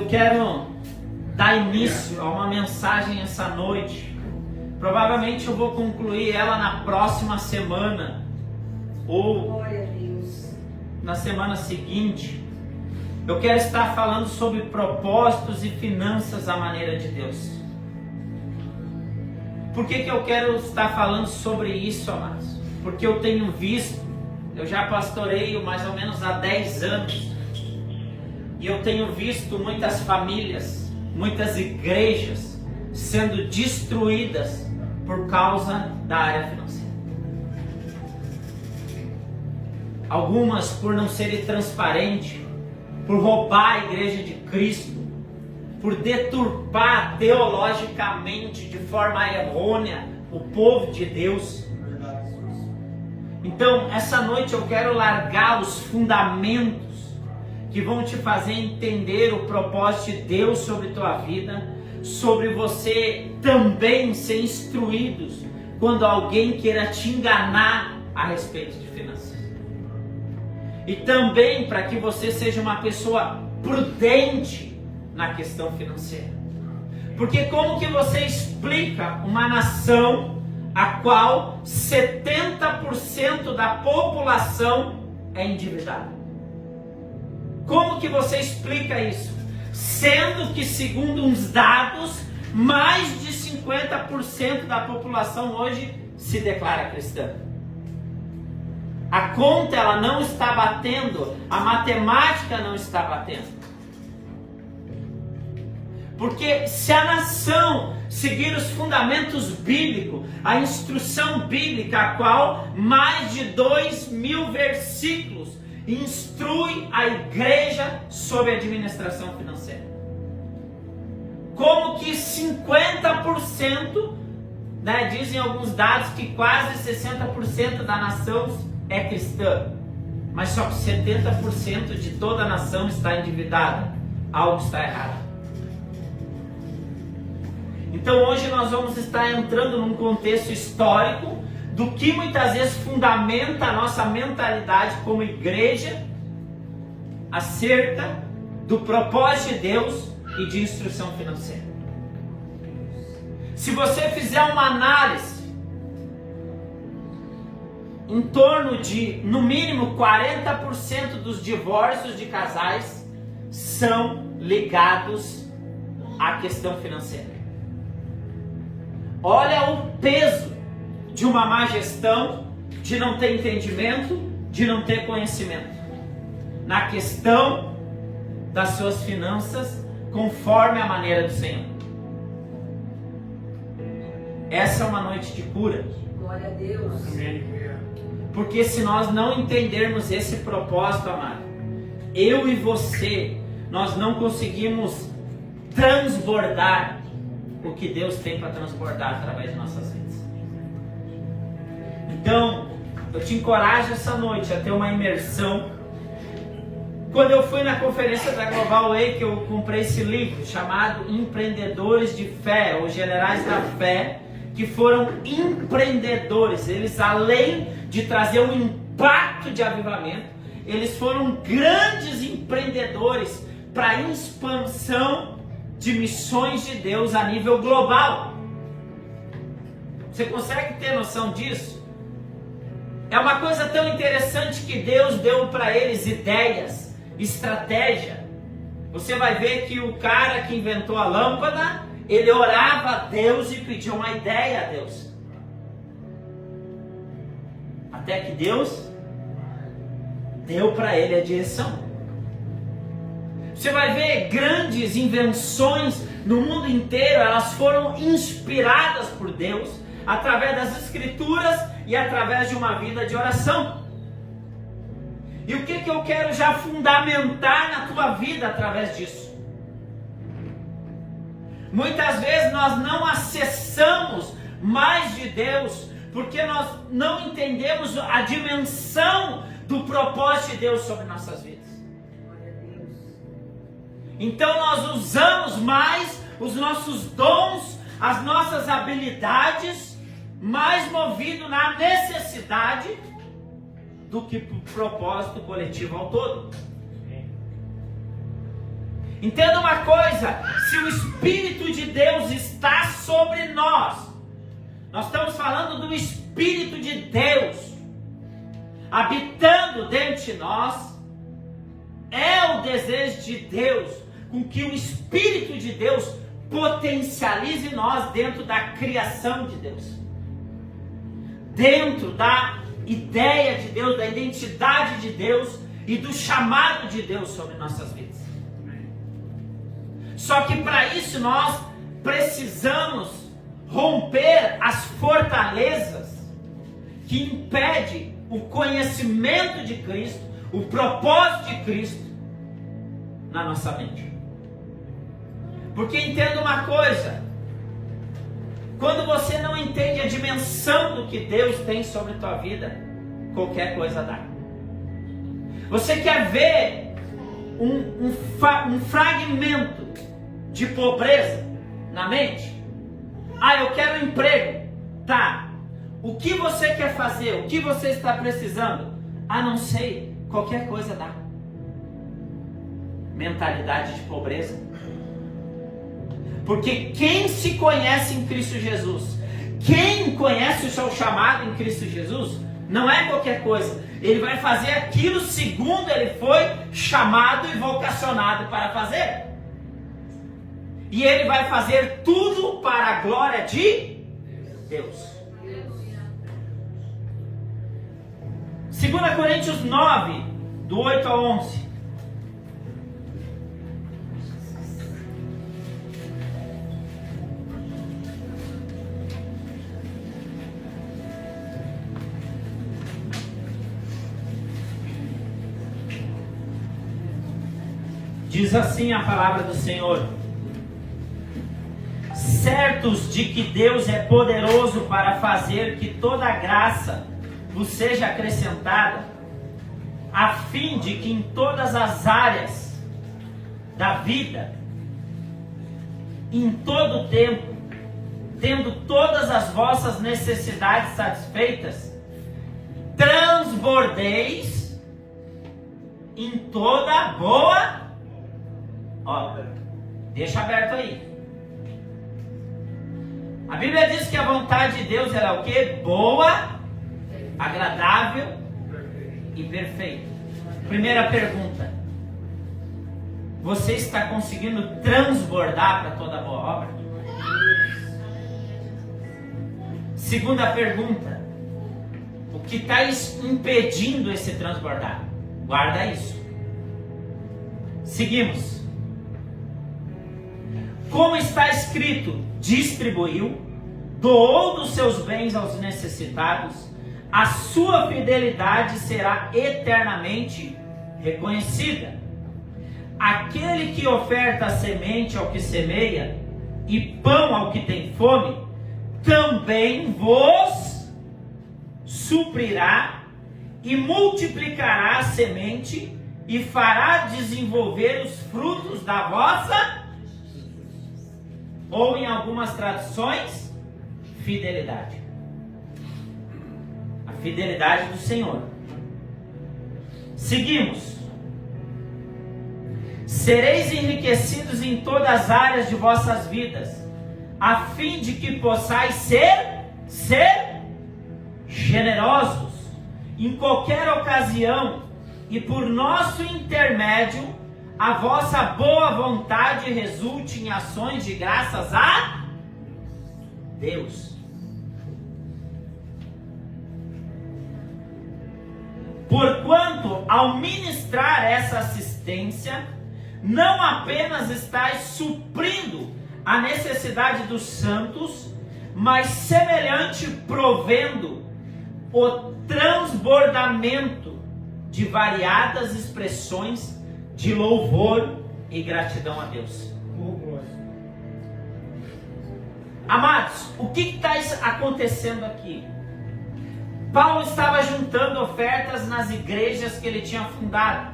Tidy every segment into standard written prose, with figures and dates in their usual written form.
eu quero dar início a uma mensagem essa noite. Provavelmente eu vou concluir ela na próxima semana ou na semana seguinte. Eu quero estar falando sobre propósitos e finanças à maneira de Deus. Por que eu quero estar falando sobre isso, amados? Porque eu tenho visto, eu já pastoreio mais ou menos há 10 anos, e eu tenho visto muitas famílias, muitas igrejas sendo destruídas por causa da área financeira. Algumas por não serem transparentes, por roubar a igreja de Cristo, por deturpar teologicamente de forma errônea o povo de Deus. Então, essa noite eu quero largar os fundamentos que vão te fazer entender o propósito de Deus sobre tua vida, sobre você também ser instruídos quando alguém queira te enganar a respeito de finanças. E também para que você seja uma pessoa prudente na questão financeira. Porque como que você explica uma nação a qual 70% da população é endividada? Como que você explica isso? Sendo que, segundo uns dados, mais de 50% da população hoje se declara cristã. A conta ela não está batendo, a matemática não está batendo. Porque se a nação seguir os fundamentos bíblicos, a instrução bíblica, a qual mais de 2.000 versículos instrui a igreja sobre a administração financeira. Como que 50%, dizem alguns dados que quase 60% da nação é cristã, mas só que 70% de toda a nação está endividada. Algo está errado. Então hoje nós vamos estar entrando num contexto histórico do que muitas vezes fundamenta a nossa mentalidade como igreja acerca do propósito de Deus e de instrução financeira. Se você fizer uma análise, em torno de, no mínimo, 40% dos divórcios de casais são ligados à questão financeira. Olha o peso de uma má gestão, de não ter entendimento, de não ter conhecimento na questão das suas finanças conforme a maneira do Senhor. Essa é uma noite de cura. Glória a Deus. Porque se nós não entendermos esse propósito, amado, eu e você, nós não conseguimos transbordar o que Deus tem para transbordar através de nossas vidas. Então, eu te encorajo essa noite a ter uma imersão. Quando eu fui na conferência da Global Way, que eu comprei esse livro chamado Empreendedores de Fé, ou Generais da Fé, que foram empreendedores. Eles, além de trazer um impacto de avivamento, eles foram grandes empreendedores para a expansão de missões de Deus a nível global. Você consegue ter noção disso? É uma coisa tão interessante que Deus deu para eles ideias, estratégia. Você vai ver que o cara que inventou a lâmpada, ele orava a Deus e pedia uma ideia a Deus. Até que Deus deu para ele a direção. Você vai ver grandes invenções no mundo inteiro, elas foram inspiradas por Deus através das Escrituras e através de uma vida de oração. E o que eu quero já fundamentar na tua vida através disso? Muitas vezes nós não acessamos mais de Deus porque nós não entendemos a dimensão do propósito de Deus sobre nossas vidas. Então nós usamos mais os nossos dons, as nossas habilidades, mais movido na necessidade do que para o propósito coletivo ao todo. Entenda uma coisa: se o Espírito de Deus está sobre nós, nós estamos falando do Espírito de Deus habitando dentro de nós. É o desejo de Deus com que o Espírito de Deus potencialize nós dentro da criação de Deus, dentro da ideia de Deus, da identidade de Deus e do chamado de Deus sobre nossas vidas. Só que para isso nós precisamos romper as fortalezas que impedem o conhecimento de Cristo, o propósito de Cristo na nossa mente. Porque entenda uma coisa: quando você não entende a dimensão do que Deus tem sobre a tua vida, qualquer coisa dá. Você quer ver um fragmento de pobreza na mente? Ah, eu quero um emprego. Tá. O que você quer fazer? O que você está precisando? Ah, não sei. Qualquer coisa dá. Mentalidade de pobreza. Porque quem se conhece em Cristo Jesus, quem conhece o seu chamado em Cristo Jesus, não é qualquer coisa. Ele vai fazer aquilo segundo ele foi chamado e vocacionado para fazer. E ele vai fazer tudo para a glória de Deus. 2 Coríntios 9, do 8 ao 11. Diz assim a palavra do Senhor: certos de que Deus é poderoso para fazer que toda graça vos seja acrescentada, a fim de que em todas as áreas da vida, em todo o tempo, tendo todas as vossas necessidades satisfeitas, transbordeis em toda boa obra. Deixa aberto aí. A Bíblia diz que a vontade de Deus era o quê? Boa, agradável e perfeita. Primeira pergunta: você está conseguindo transbordar para toda boa obra? Segunda pergunta: o que está impedindo esse transbordar? Guarda isso. Seguimos. Como está escrito: distribuiu, doou dos seus bens aos necessitados, a sua fidelidade será eternamente reconhecida. Aquele que oferta semente ao que semeia e pão ao que tem fome, também vos suprirá e multiplicará a semente e fará desenvolver os frutos da vossa, ou em algumas traduções, fidelidade. A fidelidade do Senhor. Seguimos. Sereis enriquecidos em todas as áreas de vossas vidas, a fim de que possais ser generosos em qualquer ocasião, e por nosso intermédio a vossa boa vontade resulte em ações de graças a Deus. Porquanto, ao ministrar essa assistência, não apenas estáis suprindo a necessidade dos santos, mas semelhante provendo o transbordamento de variadas expressões de louvor e gratidão a Deus. Amados, o que está acontecendo aqui? Paulo estava juntando ofertas nas igrejas que ele tinha fundado,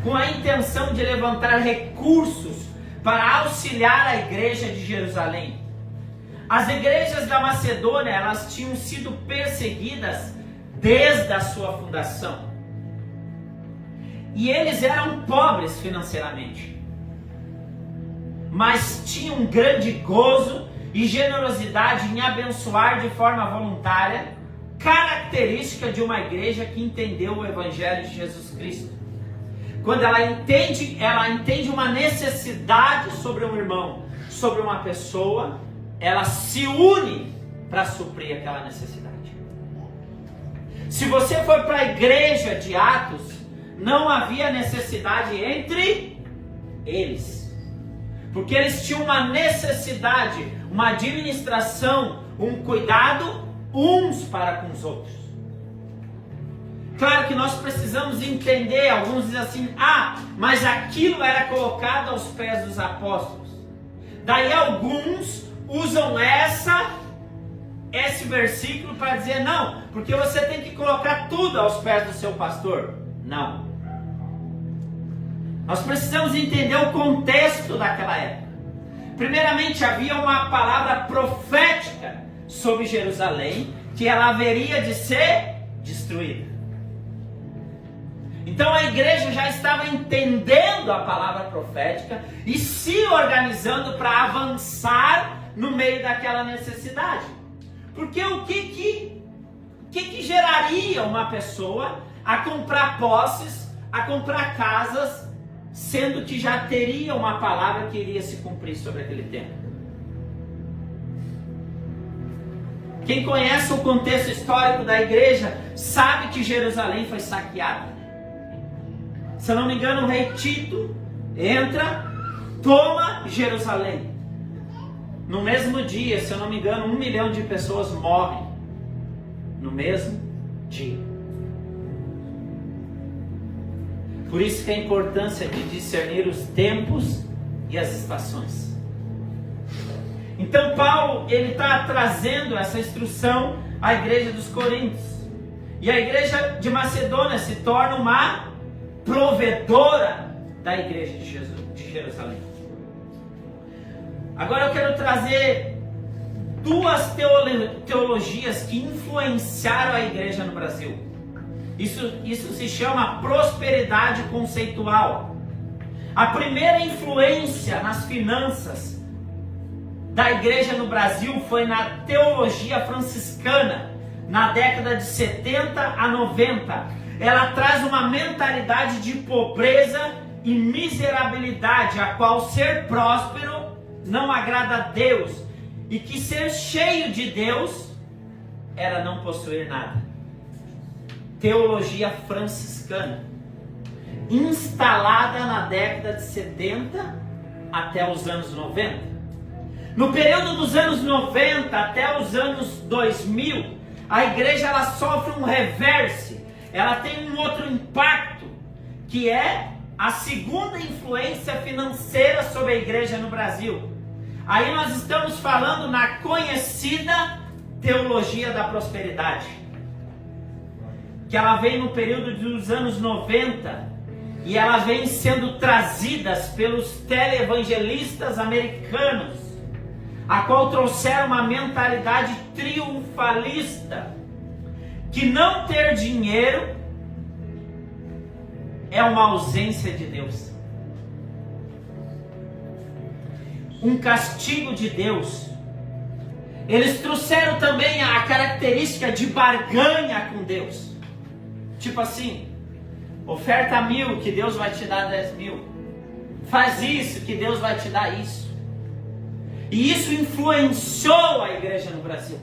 com a intenção de levantar recursos para auxiliar a igreja de Jerusalém. As igrejas da Macedônia, elas tinham sido perseguidas desde a sua fundação. E eles eram pobres financeiramente. mas tinha um grande gozo e generosidade em abençoar de forma voluntária, característica de uma igreja que entendeu o Evangelho de Jesus Cristo. Quando ela entende uma necessidade sobre um irmão, sobre uma pessoa, ela se une para suprir aquela necessidade. Se você for para a igreja de Atos, não havia necessidade entre eles, porque eles tinham uma necessidade, uma administração, um cuidado uns para com os outros. Claro que nós precisamos entender, alguns dizem assim, mas aquilo era colocado aos pés dos apóstolos. Daí alguns usam esse versículo para dizer, não, porque você tem que colocar tudo aos pés do seu pastor. Não. Nós precisamos entender o contexto daquela época. Primeiramente, havia uma palavra profética sobre Jerusalém, que ela haveria de ser destruída. Então a igreja já estava entendendo a palavra profética e se organizando para avançar no meio daquela necessidade. Porque o que geraria uma pessoa a comprar posses, a comprar casas, sendo que já teria uma palavra que iria se cumprir sobre aquele tempo? Quem conhece o contexto histórico da igreja sabe que Jerusalém foi saqueada. Se eu não me engano, o rei Tito entra, toma Jerusalém. No mesmo dia, se eu não me engano, 1 milhão de pessoas morrem. No mesmo dia. Por isso que a importância de discernir os tempos e as estações. Então Paulo, ele está trazendo essa instrução à igreja dos Coríntios. E a igreja de Macedônia se torna uma provedora da igreja de Jerusalém. Agora eu quero trazer duas teologias que influenciaram a igreja no Brasil. Isso se chama prosperidade conceitual. A primeira influência nas finanças da igreja no Brasil foi na teologia franciscana, na década de 70 a 90. Ela traz uma mentalidade de pobreza e miserabilidade, a qual ser próspero não agrada a Deus, e que ser cheio de Deus era não possuir nada. Teologia franciscana, instalada na década de 70 até os anos 90. No período dos anos 90 até os anos 2000, a igreja ela sofre um reverse, ela tem um outro impacto, que é a segunda influência financeira sobre a igreja no Brasil. Aí nós estamos falando na conhecida teologia da prosperidade, que ela vem no período dos anos 90 e ela vem sendo trazida pelos televangelistas americanos, a qual trouxeram uma mentalidade triunfalista, que não ter dinheiro é uma ausência de Deus, um castigo de Deus. Eles trouxeram também a característica de barganha com Deus, tipo assim, oferta 1.000 que Deus vai te dar 10.000, faz isso que Deus vai te dar isso. E isso influenciou a igreja no Brasil.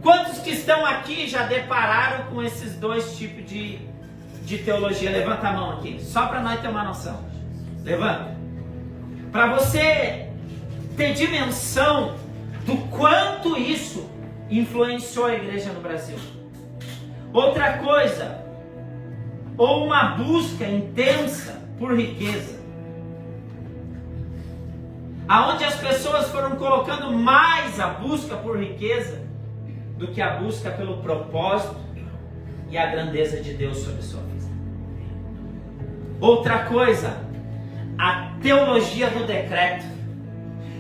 Quantos que estão aqui já depararam com esses dois tipos de teologia? Levanta a mão aqui, só para nós ter uma noção. Levanta. Para você ter dimensão do quanto isso influenciou a igreja no Brasil. Outra coisa, ou uma busca intensa por riqueza, aonde as pessoas foram colocando mais a busca por riqueza do que a busca pelo propósito e a grandeza de Deus sobre a sua vida. Outra coisa, a teologia do decreto.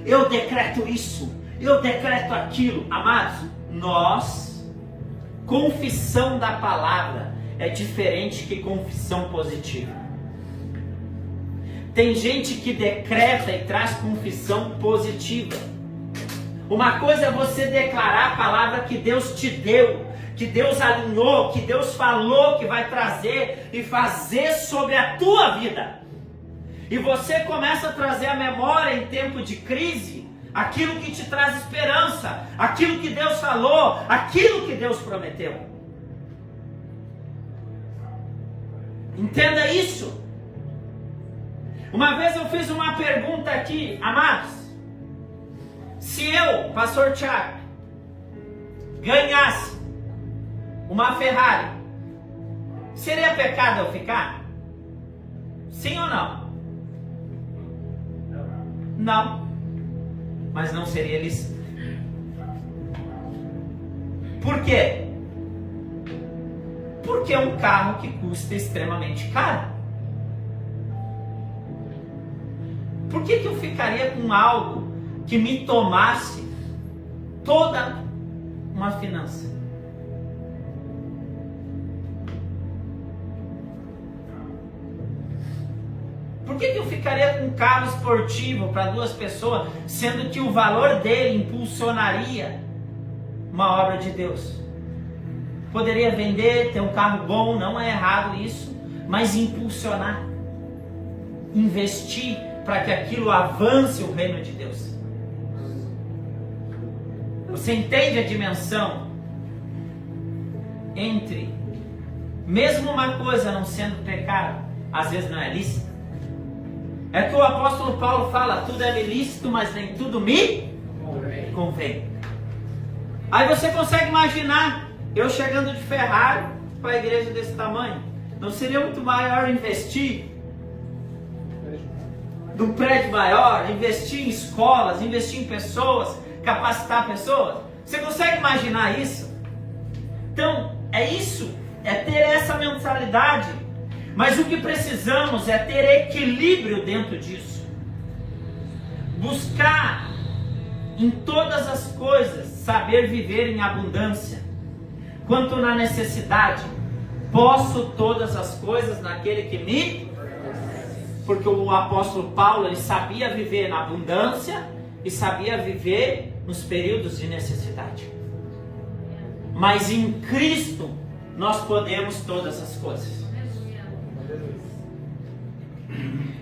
Eu decreto isso, eu decreto aquilo. Amados, confissão da palavra é diferente que confissão positiva. Tem gente que decreta e traz confissão positiva. Uma coisa é você declarar a palavra que Deus te deu, que Deus alinhou, que Deus falou que vai trazer e fazer sobre a tua vida. E você começa a trazer à memória em tempo de crise aquilo que te traz esperança, aquilo que Deus falou, aquilo que Deus prometeu. Entenda isso. Uma vez eu fiz uma pergunta aqui, amados. Se eu, pastor Tiago, ganhasse uma Ferrari, seria pecado eu ficar? Sim ou não? Não. Mas não seria lícito. Por quê? Porque é um carro que custa extremamente caro. Por que eu ficaria com algo que me tomasse toda uma finança? Por que eu ficaria com um carro esportivo para 2 pessoas, sendo que o valor dele impulsionaria uma obra de Deus? Poderia vender, ter um carro bom, não é errado isso, mas impulsionar, investir para que aquilo avance o reino de Deus. Você entende a dimensão entre, mesmo uma coisa não sendo pecado, às vezes não é lícito? É que o apóstolo Paulo fala, tudo é lícito, mas nem tudo me convém. Aí você consegue imaginar, eu chegando de Ferrari para a igreja desse tamanho, não seria muito maior investir num prédio maior, investir em escolas, investir em pessoas, capacitar pessoas? Você consegue imaginar isso? Então, é isso, é ter essa mentalidade. Mas o que precisamos é ter equilíbrio dentro disso. Buscar em todas as coisas saber viver em abundância. Quanto na necessidade, posso todas as coisas naquele que me... Porque o apóstolo Paulo, ele sabia viver na abundância e sabia viver nos períodos de necessidade. Mas em Cristo nós podemos todas as coisas.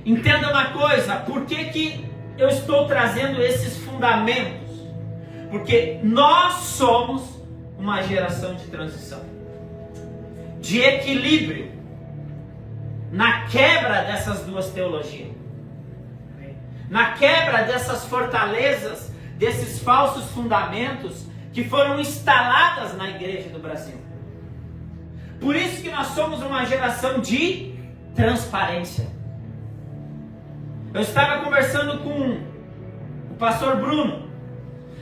Entenda uma coisa, por que eu estou trazendo esses fundamentos? Porque nós somos uma geração de transição, de equilíbrio, na quebra dessas duas teologias, na quebra dessas fortalezas, desses falsos fundamentos que foram instaladas na igreja do Brasil. Por isso que nós somos uma geração de transparência. Eu estava conversando com o pastor Bruno.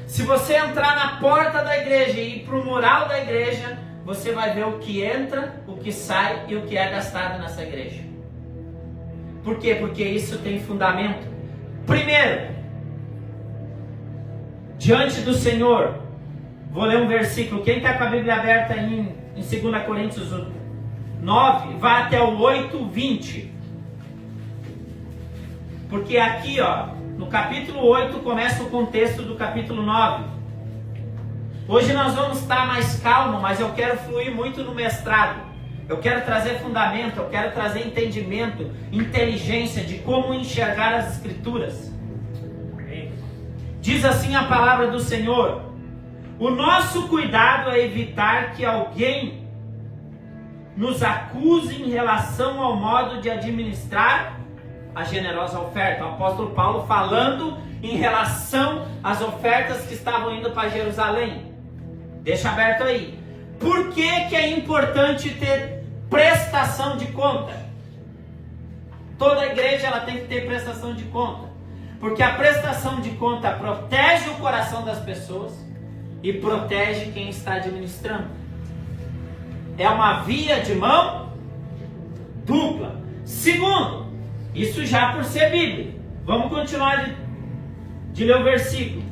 Se você entrar na porta da igreja e ir para o mural da igreja, você vai ver o que entra, o que sai e o que é gastado nessa igreja. Por quê? Porque isso tem fundamento. Primeiro, diante do Senhor, vou ler um versículo. Quem está com a Bíblia aberta em 2 Coríntios 9, vai até o 8:20. Porque aqui, no capítulo 8 começa o contexto do capítulo 9. Hoje nós vamos estar mais calmos, mas eu quero fluir muito no mestrado. Eu quero trazer fundamento, eu quero trazer entendimento, inteligência de como enxergar as Escrituras. Diz assim a palavra do Senhor: o nosso cuidado é evitar que alguém nos acuse em relação ao modo de administrar a generosa oferta. O apóstolo Paulo falando em relação às ofertas que estavam indo para Jerusalém. Deixa aberto aí. Por que é importante ter prestação de conta? Toda igreja ela tem que ter prestação de conta. Porque a prestação de conta protege o coração das pessoas e protege quem está administrando. É uma via de mão dupla. Segundo, isso já por ser Bíblia. Vamos continuar de ler o versículo.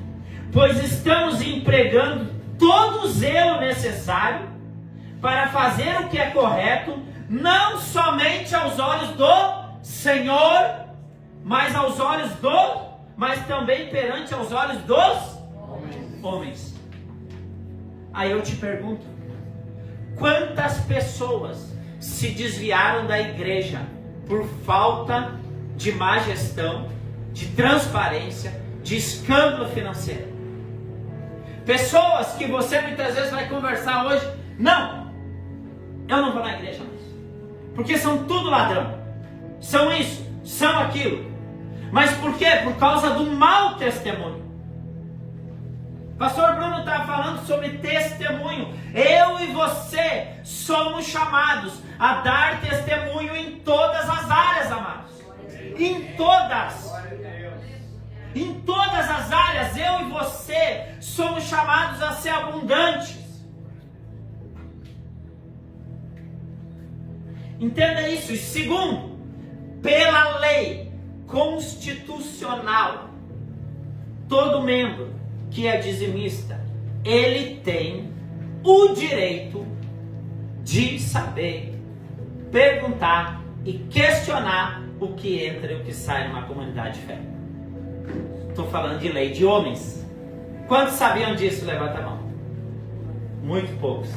Pois estamos empregando todo o zelo necessário para fazer o que é correto, não somente aos olhos do Senhor, mas também perante aos olhos dos homens. Aí eu te pergunto, quantas pessoas se desviaram da igreja por falta de má gestão, de transparência, de escândalo financeiro? Pessoas que você muitas vezes vai conversar hoje, não, eu não vou na igreja mais, porque são tudo ladrão, são isso, são aquilo. Mas por quê? Por causa do mau testemunho. Pastor Bruno está falando sobre testemunho. Eu e você somos chamados a dar testemunho em todas as áreas, amados. Em todas. Em todas as áreas, eu e você somos chamados a ser abundantes. Entenda isso. E segundo, pela lei constitucional, todo membro que é dizimista, ele tem o direito de saber, perguntar e questionar o que entra e o que sai numa comunidade de fé. Estou falando de lei de homens. Quantos sabiam disso? Levanta a mão. Muito poucos.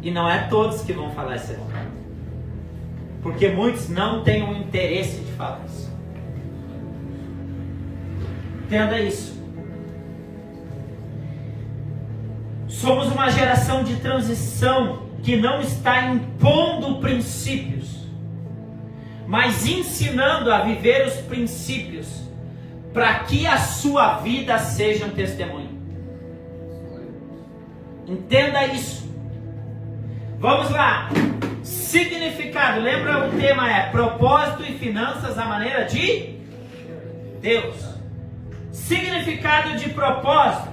E não é todos que vão falar isso, porque muitos não têm o interesse de falar isso. Entenda isso. Somos uma geração de transição que não está impondo princípios, mas ensinando a viver os princípios para que a sua vida seja um testemunho. Entenda isso. Vamos lá. Significado. Lembra, o tema é propósito e finanças à maneira de Deus. Significado de propósito: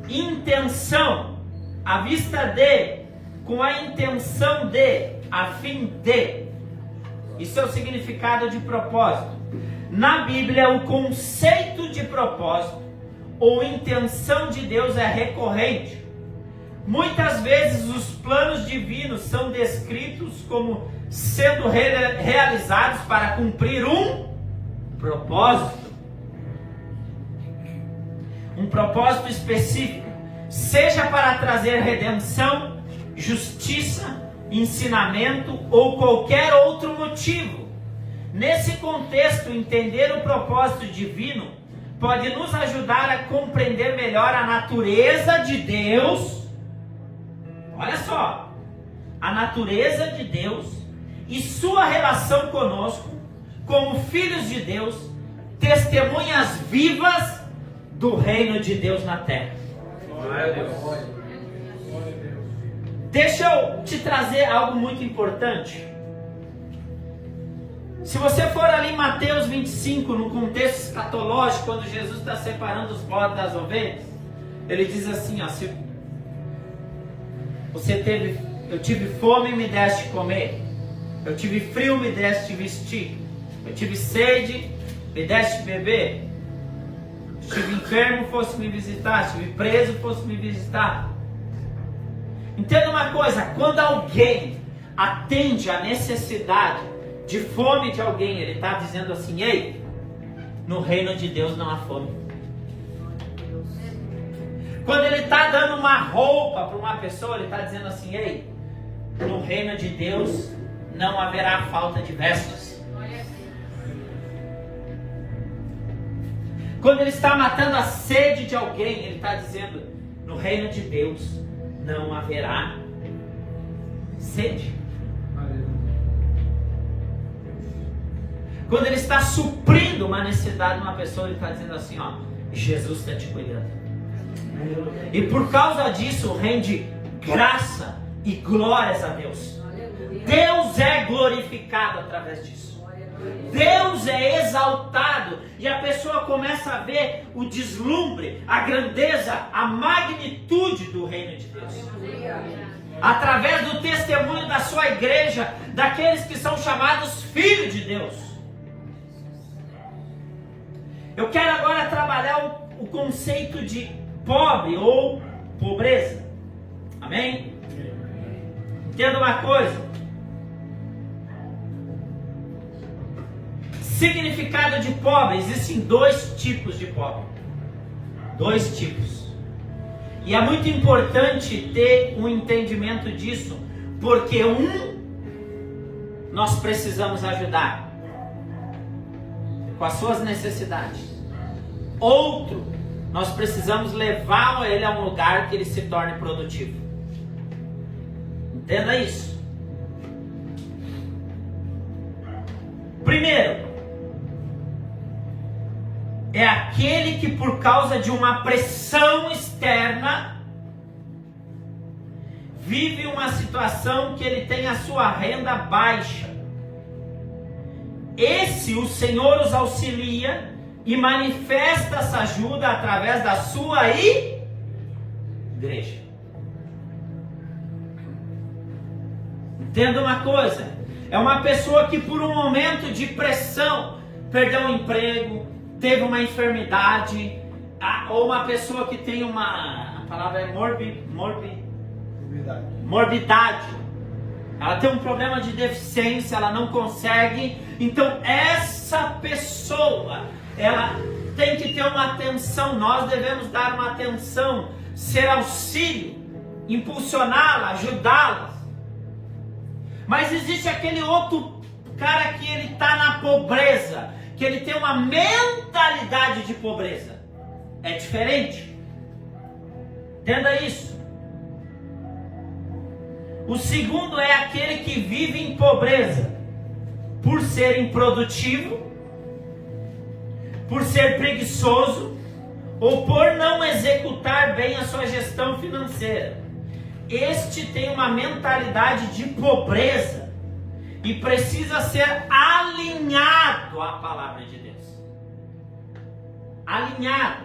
intenção, à vista de, com a intenção de, a fim de. Isso é o significado de propósito. Na Bíblia, o conceito de propósito ou intenção de Deus é recorrente. Muitas vezes os planos divinos são descritos como sendo realizados para cumprir um propósito. Um propósito específico, seja para trazer redenção, justiça, ensinamento ou qualquer outro motivo. Nesse contexto, entender o propósito divino pode nos ajudar a compreender melhor a natureza de Deus. Olha só, a natureza de Deus e sua relação conosco, como filhos de Deus, testemunhas vivas do reino de Deus na terra. Glória a Deus. Deixa eu te trazer algo muito importante. Se você for ali em Mateus 25, no contexto escatológico, quando Jesus está separando os bodes das ovelhas, ele diz assim, ó, se eu tive fome e me deste comer, eu tive frio, me deste vestir, eu tive sede, me deste beber, estive enfermo, fosse me visitar, estive preso, fosse me visitar. Entenda uma coisa, quando alguém atende a necessidade de fome de alguém, ele está dizendo assim, ei, no reino de Deus não há fome. Quando ele está dando uma roupa para uma pessoa, ele está dizendo assim, ei, no reino de Deus não haverá falta de vestes. Quando ele está matando a sede de alguém, ele está dizendo, no reino de Deus não haverá sede. Quando ele está suprindo uma necessidade de uma pessoa, ele está dizendo assim, ó, Jesus está te cuidando. E por causa disso rende graça e glórias a Deus. Deus é glorificado através disso. Deus é exaltado e a pessoa começa a ver o deslumbre, a grandeza, a magnitude do reino de Deus. Através do testemunho da sua igreja, daqueles que são chamados filhos de Deus. Eu quero agora trabalhar o conceito de pobre ou pobreza. Amém? Entenda uma coisa. Significado de pobre: existem 2 tipos de pobre. 2 tipos. E é muito importante ter um entendimento disso, porque nós precisamos ajudar com as suas necessidades. Outro, nós precisamos levar ele a um lugar que ele se torne produtivo. Entenda isso. Primeiro, é aquele que por causa de uma pressão externa vive uma situação que ele tem a sua renda baixa. Esse o Senhor os auxilia e manifesta essa ajuda através da sua igreja. Entenda uma coisa: é uma pessoa que por um momento de pressão perdeu o emprego, teve uma enfermidade, ou uma pessoa que tem a palavra é morbidade. Ela tem um problema de deficiência, ela não consegue. Então essa pessoa, ela tem que ter uma atenção. Nós devemos dar uma atenção, ser auxílio, impulsioná-la, ajudá-la. Mas existe aquele outro cara que ele está na pobreza, que ele tem uma mentalidade de pobreza. É diferente. Entenda isso. O segundo é aquele que vive em pobreza por ser improdutivo, por ser preguiçoso ou por não executar bem a sua gestão financeira. Este tem uma mentalidade de pobreza e precisa ser alinhado à palavra de Deus. Alinhado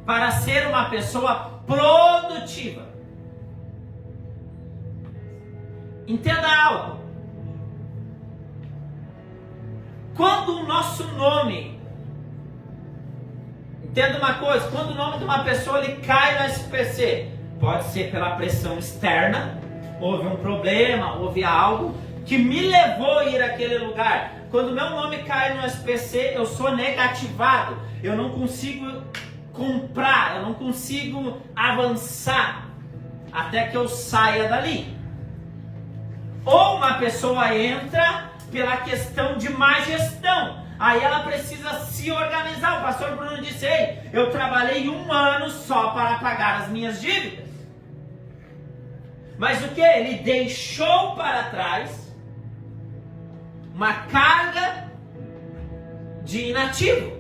para ser uma pessoa produtiva. Entenda algo. Quando o nosso nome, entenda uma coisa, quando o nome de uma pessoa ele cai no SPC, pode ser pela pressão externa, houve um problema, houve algo que me levou a ir àquele lugar. Quando meu nome cai no SPC, eu sou negativado, eu não consigo comprar, eu não consigo avançar até que eu saia dali. Ou uma pessoa entra pela questão de má gestão, aí ela precisa se organizar. O pastor Bruno disse: ei, eu trabalhei 1 ano só para pagar as minhas dívidas. Mas o que? Ele deixou para trás uma carga de inativo,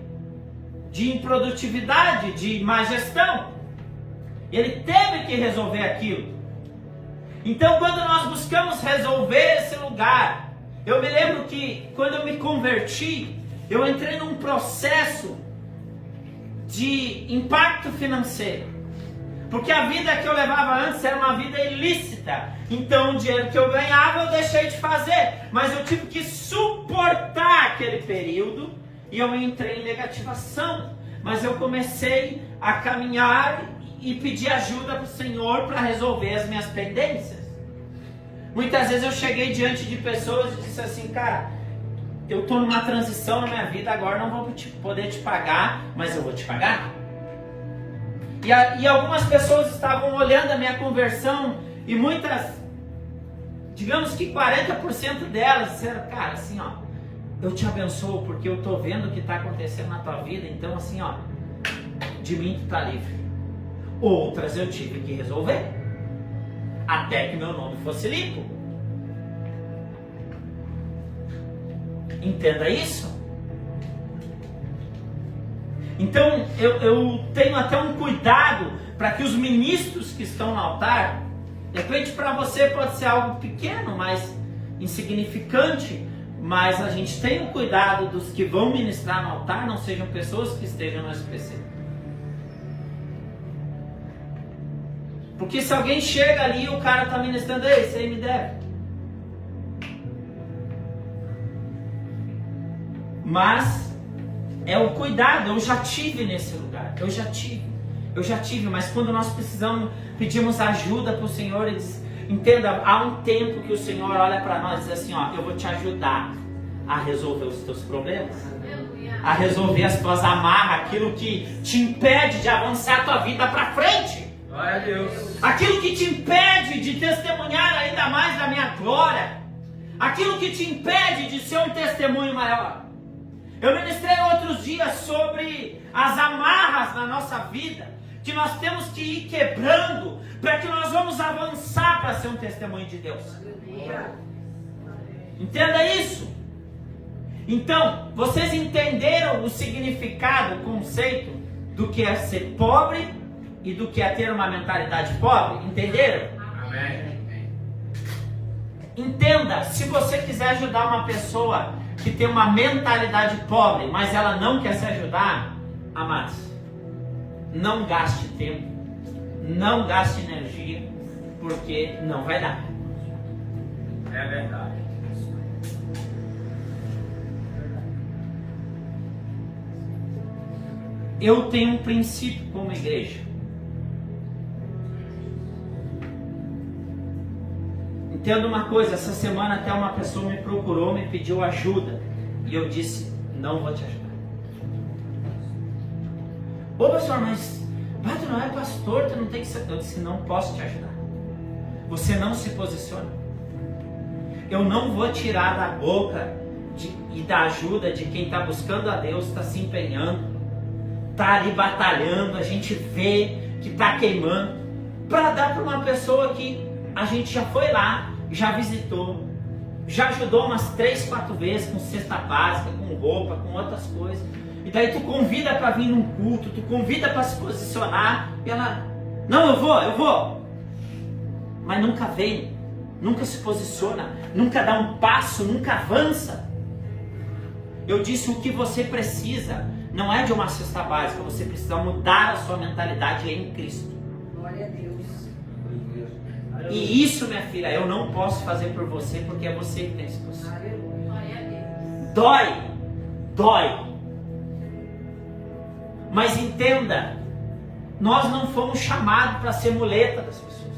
de improdutividade, de má gestão. Ele teve que resolver aquilo. Então, quando nós buscamos resolver esse lugar, eu me lembro que quando eu me converti, eu entrei num processo de impacto financeiro. Porque a vida que eu levava antes era uma vida ilícita. Então o dinheiro que eu ganhava eu deixei de fazer. Mas eu tive que suportar aquele período e eu entrei em negativação. Mas eu comecei a caminhar e pedir ajuda para o Senhor para resolver as minhas pendências. Muitas vezes eu cheguei diante de pessoas e disse assim: cara, eu estou numa transição na minha vida, agora não vou poder te pagar, mas eu vou te pagar. E algumas pessoas estavam olhando a minha conversão e muitas, digamos que 40% delas disseram: cara, assim ó, eu te abençoo porque eu estou vendo o que está acontecendo na tua vida, então assim ó, de mim tu está livre. Outras eu tive que resolver, até que meu nome fosse limpo. Entenda isso. Então eu tenho até um cuidado para que os ministros que estão no altar, de repente para você pode ser algo pequeno, mais insignificante, mas a gente tem um cuidado dos que vão ministrar no altar não sejam pessoas que estejam no SPC. Porque se alguém chega ali e o cara está ministrando: ei, você me deve. Mas é o cuidado. Eu já tive nesse lugar, eu já tive, mas quando nós pedimos ajuda para o Senhor, entenda, há um tempo que o Senhor olha para nós e diz assim: ó, eu vou te ajudar, a resolver os teus problemas, a resolver as tuas amarras, aquilo que te impede de avançar a tua vida para frente. Glória a Deus. Aquilo que te impede de testemunhar ainda mais da minha glória. Aquilo que te impede de ser um testemunho maior. Eu ministrei outros dias sobre as amarras na nossa vida, que nós temos que ir quebrando, para que nós vamos avançar para ser um testemunho de Deus. Entenda isso. Então, vocês entenderam o significado, o conceito do que é ser pobre e do que é ter uma mentalidade pobre? Entenderam? Amém. Entenda, se você quiser ajudar uma pessoa que tem uma mentalidade pobre, mas ela não quer se ajudar, amados, não gaste tempo, não gaste energia, porque não vai dar. É verdade. Eu tenho um princípio como igreja. Entenda uma coisa, essa semana até uma pessoa me procurou, me pediu ajuda, e eu disse, não vou te ajudar. Ô pastor, mas tu não é pastor, tu não tem que ser... Eu disse, não posso te ajudar. Você não se posiciona. Eu não vou tirar da boca e da ajuda de quem está buscando a Deus, está se empenhando, está ali batalhando, a gente vê que está queimando, para dar para uma pessoa que a gente já foi lá, já visitou, já ajudou umas 3, 4 vezes com cesta básica, com roupa, com outras coisas. E daí tu convida para vir num culto, tu convida para se posicionar, e ela, não, eu vou. Mas nunca vem, nunca se posiciona, nunca dá um passo, nunca avança. Eu disse, o que você precisa não é de uma cesta básica, você precisa mudar a sua mentalidade em Cristo. Glória a Deus. E isso, minha filha, eu não posso fazer por você, porque é você que tem esse processo. Dói. Mas entenda, nós não fomos chamados para ser muleta das pessoas.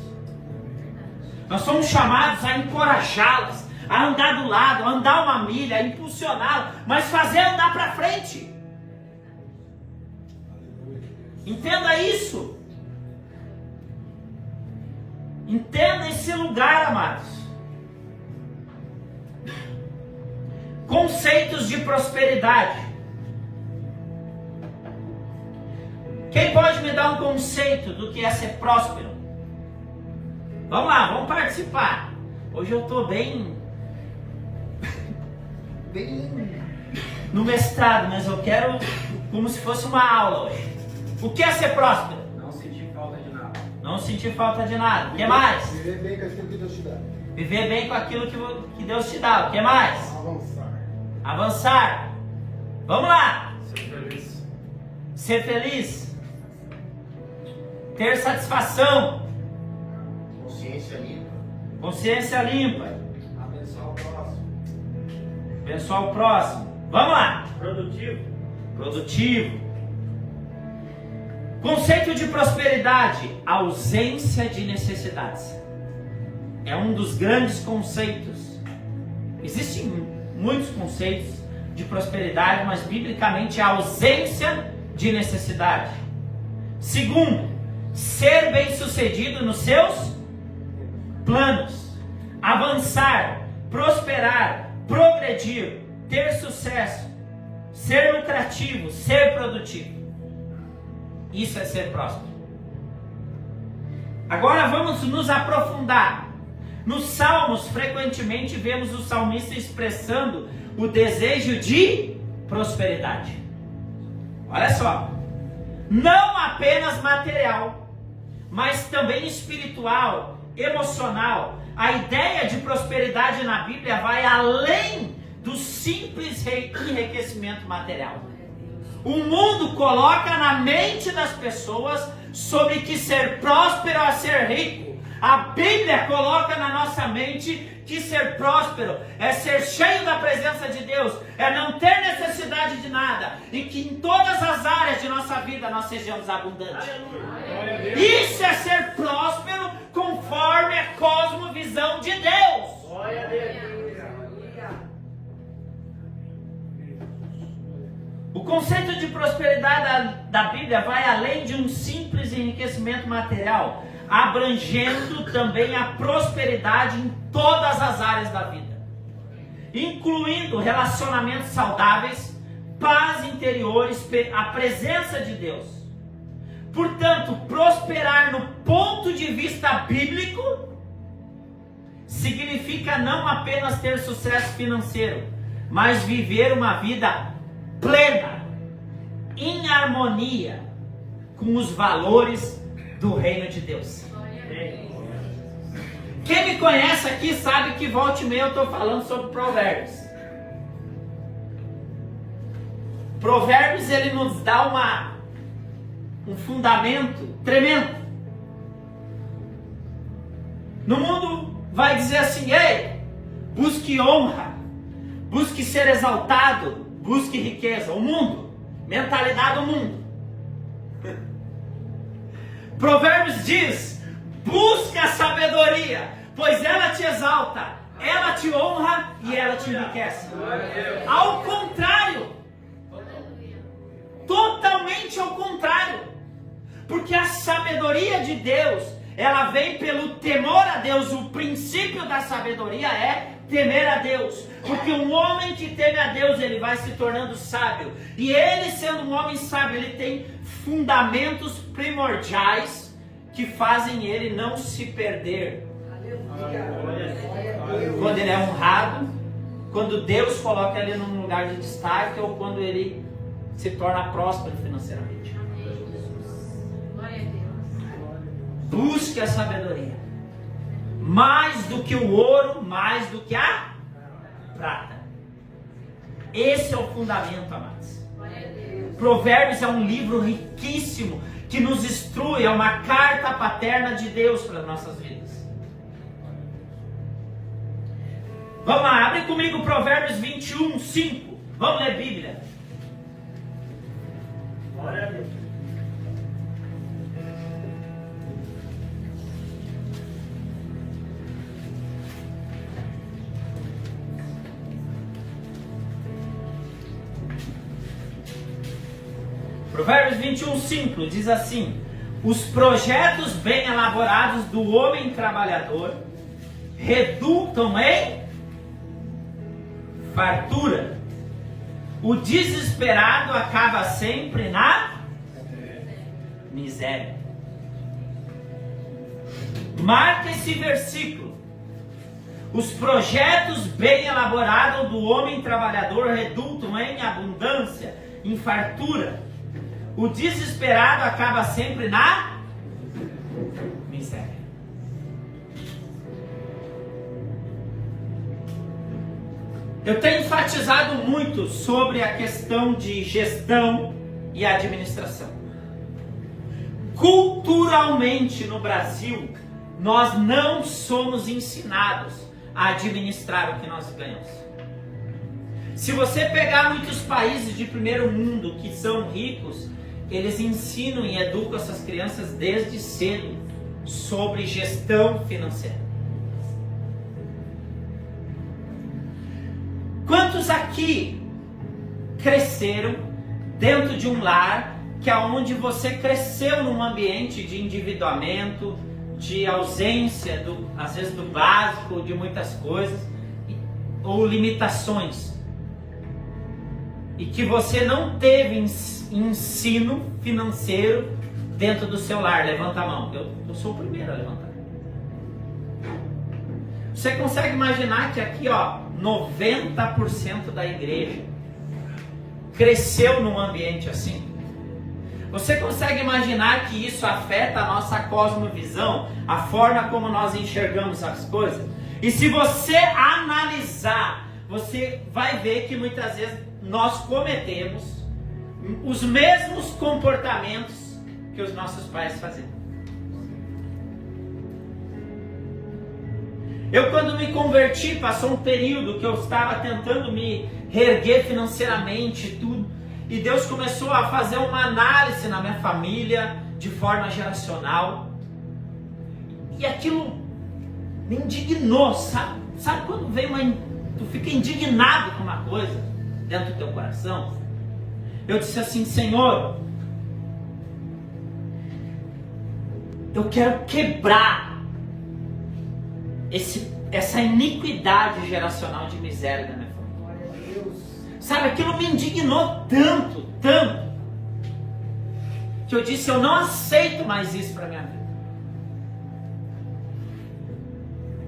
Nós somos chamados a encorajá-las, a andar do lado, a andar uma milha, a impulsioná-las, mas fazer andar para frente. Entenda isso. Entenda esse lugar, amados. Conceitos de prosperidade. Quem pode me dar um conceito do que é ser próspero? Vamos lá, vamos participar. Hoje eu estou bem no mestrado, mas eu quero como se fosse uma aula hoje. O que é ser próspero? Não sentir falta de nada. Não sentir falta de nada. O que mais? Viver bem com aquilo que Deus te dá. Viver bem com aquilo que Deus te dá. O que mais? Avançar. Vamos lá. Ser feliz. Ser feliz. Ter satisfação. Consciência limpa. Consciência limpa. Abençoar o próximo. Abençoar o próximo. Vamos lá. Produtivo. Conceito de prosperidade, ausência de necessidades. É um dos grandes conceitos. Existem muitos conceitos de prosperidade, mas biblicamente é a ausência de necessidade. Segundo, ser bem-sucedido nos seus planos. Avançar, prosperar, progredir, ter sucesso, ser lucrativo, ser produtivo. Isso é ser próspero. Agora vamos nos aprofundar. Nos Salmos, frequentemente vemos o salmista expressando o desejo de prosperidade. Olha só. Não apenas material, mas também espiritual, emocional. A ideia de prosperidade na Bíblia vai além do simples enriquecimento material. O mundo coloca na mente das pessoas sobre que ser próspero é ser rico. A Bíblia coloca na nossa mente que ser próspero é ser cheio da presença de Deus, é não ter necessidade de nada, e que em todas as áreas de nossa vida nós sejamos abundantes. Isso é ser próspero conforme a cosmovisão de Deus. conceito de prosperidade da Bíblia vai além de um simples enriquecimento material, abrangendo também a prosperidade em todas as áreas da vida, incluindo relacionamentos saudáveis, paz interiores, a presença de Deus. Portanto, prosperar no ponto de vista bíblico significa não apenas ter sucesso financeiro, mas viver uma vida plena, em harmonia com os valores do reino de Deus. Quem me conhece aqui sabe que volta e meia eu estou falando sobre Provérbios. Provérbios, ele nos dá um fundamento tremendo. No mundo vai dizer assim: ei, busque honra, busque ser exaltado, busque riqueza. O mundo, mentalidade do mundo. Provérbios diz: busca a sabedoria, pois ela te exalta, ela te honra e ela te enriquece. Ao contrário, totalmente ao contrário, porque a sabedoria de Deus, ela vem pelo temor a Deus. O princípio da sabedoria é temer a Deus, porque um homem que teme a Deus, ele vai se tornando sábio, e ele, sendo um homem sábio, ele tem fundamentos primordiais que fazem ele não se perder. Quando ele é honrado, quando Deus coloca ele num lugar de destaque, ou quando ele se torna próspero financeiramente. Busque a sabedoria, mais do que o ouro, mais do que a prata. Esse é o fundamento, amados. Provérbios é um livro riquíssimo que nos instrui, é uma carta paterna de Deus para as nossas vidas. Vamos lá, abre comigo Provérbios 21, 5. Vamos ler a Bíblia. Glória a Deus. Provérbios 21, 5 diz assim: os projetos bem elaborados do homem trabalhador redundam em fartura. O desesperado acaba sempre na miséria. Marca esse versículo. Os projetos bem elaborados do homem trabalhador redundam em abundância, em fartura. O desesperado acaba sempre na miséria. Eu tenho enfatizado muito sobre a questão de gestão e administração. Culturalmente no Brasil, nós não somos ensinados a administrar o que nós ganhamos. Se você pegar muitos países de primeiro mundo que são ricos, eles ensinam e educam essas crianças desde cedo sobre gestão financeira. Quantos aqui cresceram dentro de um lar que aonde você cresceu num ambiente de endividamento, de ausência às vezes do básico, de muitas coisas, ou limitações, e que você não teve ensino financeiro dentro do seu lar? Levanta a mão. Eu sou o primeiro a levantar. Você consegue imaginar que aqui, 90% da igreja cresceu num ambiente assim? Você consegue imaginar que isso afeta a nossa cosmovisão, a forma como nós enxergamos as coisas? E se você analisar, você vai ver que muitas vezes nós cometemos os mesmos comportamentos que os nossos pais faziam. Eu, quando me converti, passou um período que eu estava tentando me reerguer financeiramente e tudo, e Deus começou a fazer uma análise na minha família de forma geracional, e aquilo me indignou, sabe? Sabe quando vem tu fica indignado com uma coisa dentro do teu coração? Eu disse assim: Senhor, eu quero quebrar essa iniquidade geracional de miséria da minha família. Glória a Deus. Sabe, aquilo me indignou tanto, que eu disse: eu não aceito mais isso para minha vida.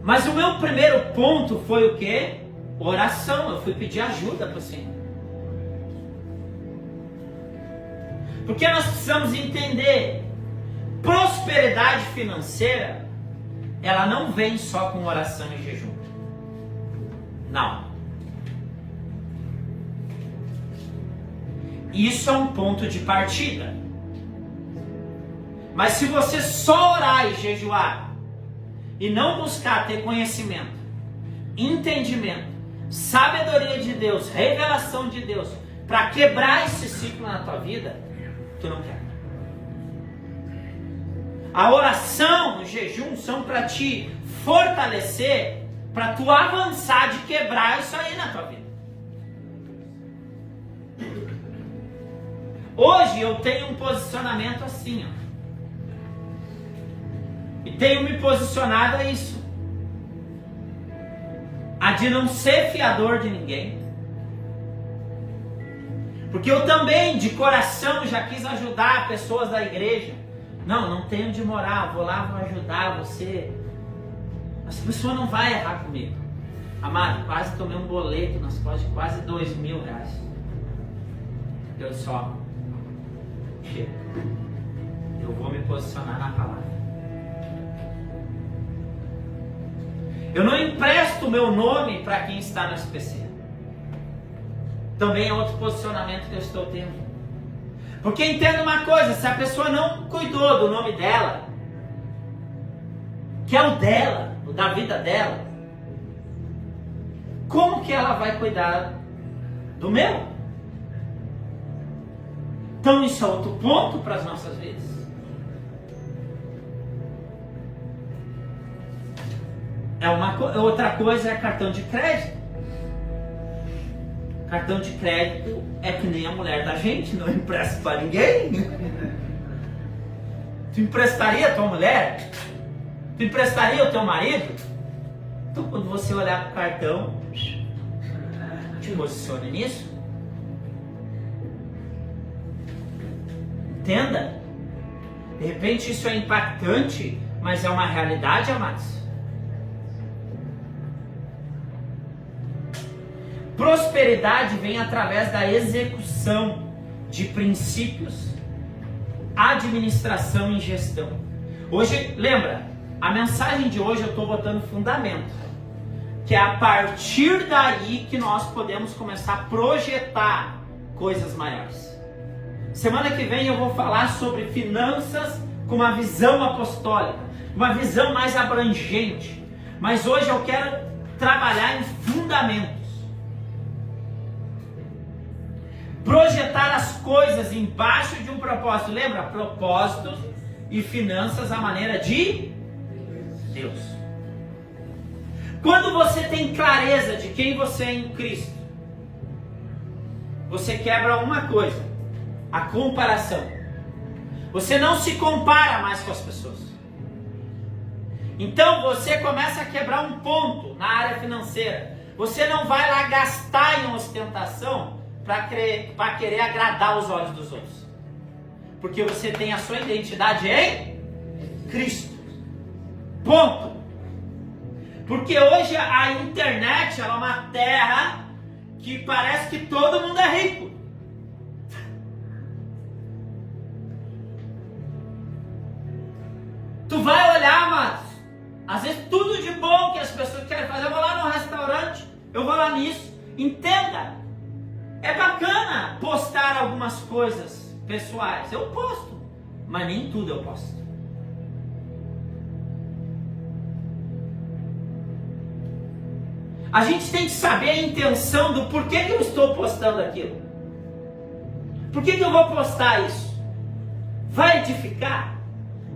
Mas o meu primeiro ponto foi o quê? Oração. Eu fui pedir ajuda para o Senhor. Porque nós precisamos entender, prosperidade financeira, ela não vem só com oração e jejum. Não. Isso é um ponto de partida. Mas se você só orar e jejuar e não buscar ter conhecimento, entendimento, sabedoria de Deus, revelação de Deus, para quebrar esse ciclo na tua vida, tu não quer. A oração, o jejum são para te fortalecer, para tu avançar de quebrar isso aí na tua vida. Hoje eu tenho um posicionamento assim, ó. E tenho me posicionado a isso. A de não ser fiador de ninguém. Porque eu também, de coração, já quis ajudar pessoas da igreja. Não tenho onde morar, vou lá, vou ajudar você. Essa pessoa não vai errar comigo. Amado, quase tomei um boleto nas costas de quase R$2.000. Eu só... chega. Eu vou me posicionar na palavra. Eu não empresto o meu nome para quem está no SPC. Também é outro posicionamento que eu estou tendo. Porque entenda uma coisa, se a pessoa não cuidou do nome dela, que é o dela, o da vida dela, como que ela vai cuidar do meu? Então isso é outro ponto para as nossas vidas. Outra coisa é cartão de crédito. Cartão de crédito é que nem a mulher da gente, não empresta para ninguém. Tu emprestaria a tua mulher? Tu emprestaria o teu marido? Então quando você olhar para o cartão, te posicione nisso. Entenda. De repente isso é impactante, mas é uma realidade, amados. Prosperidade vem através da execução de princípios, administração e gestão. Hoje, lembra, a mensagem de hoje eu estou botando fundamento, que é a partir daí que nós podemos começar a projetar coisas maiores. Semana que vem eu vou falar sobre finanças com uma visão apostólica, uma visão mais abrangente. Mas hoje eu quero trabalhar em fundamentos. Projetar as coisas embaixo de um propósito. Lembra? Propósitos e finanças à maneira de Deus. Quando você tem clareza de quem você é em Cristo, você quebra uma coisa: a comparação. Você não se compara mais com as pessoas. Então você começa a quebrar um ponto na área financeira. Você não vai lá gastar em ostentação para querer agradar os olhos dos outros. Porque você tem a sua identidade em Cristo. Ponto. Porque hoje a internet ela é uma terra que parece que todo mundo é rico. Tu vai olhar, amados, às vezes tudo de bom que as pessoas querem fazer. Eu vou lá no restaurante, eu vou lá nisso. Entenda, é bacana postar algumas coisas pessoais. Eu posto, mas nem tudo eu posto. A gente tem que saber a intenção do porquê que eu estou postando aquilo. Por que eu vou postar isso? Vai edificar?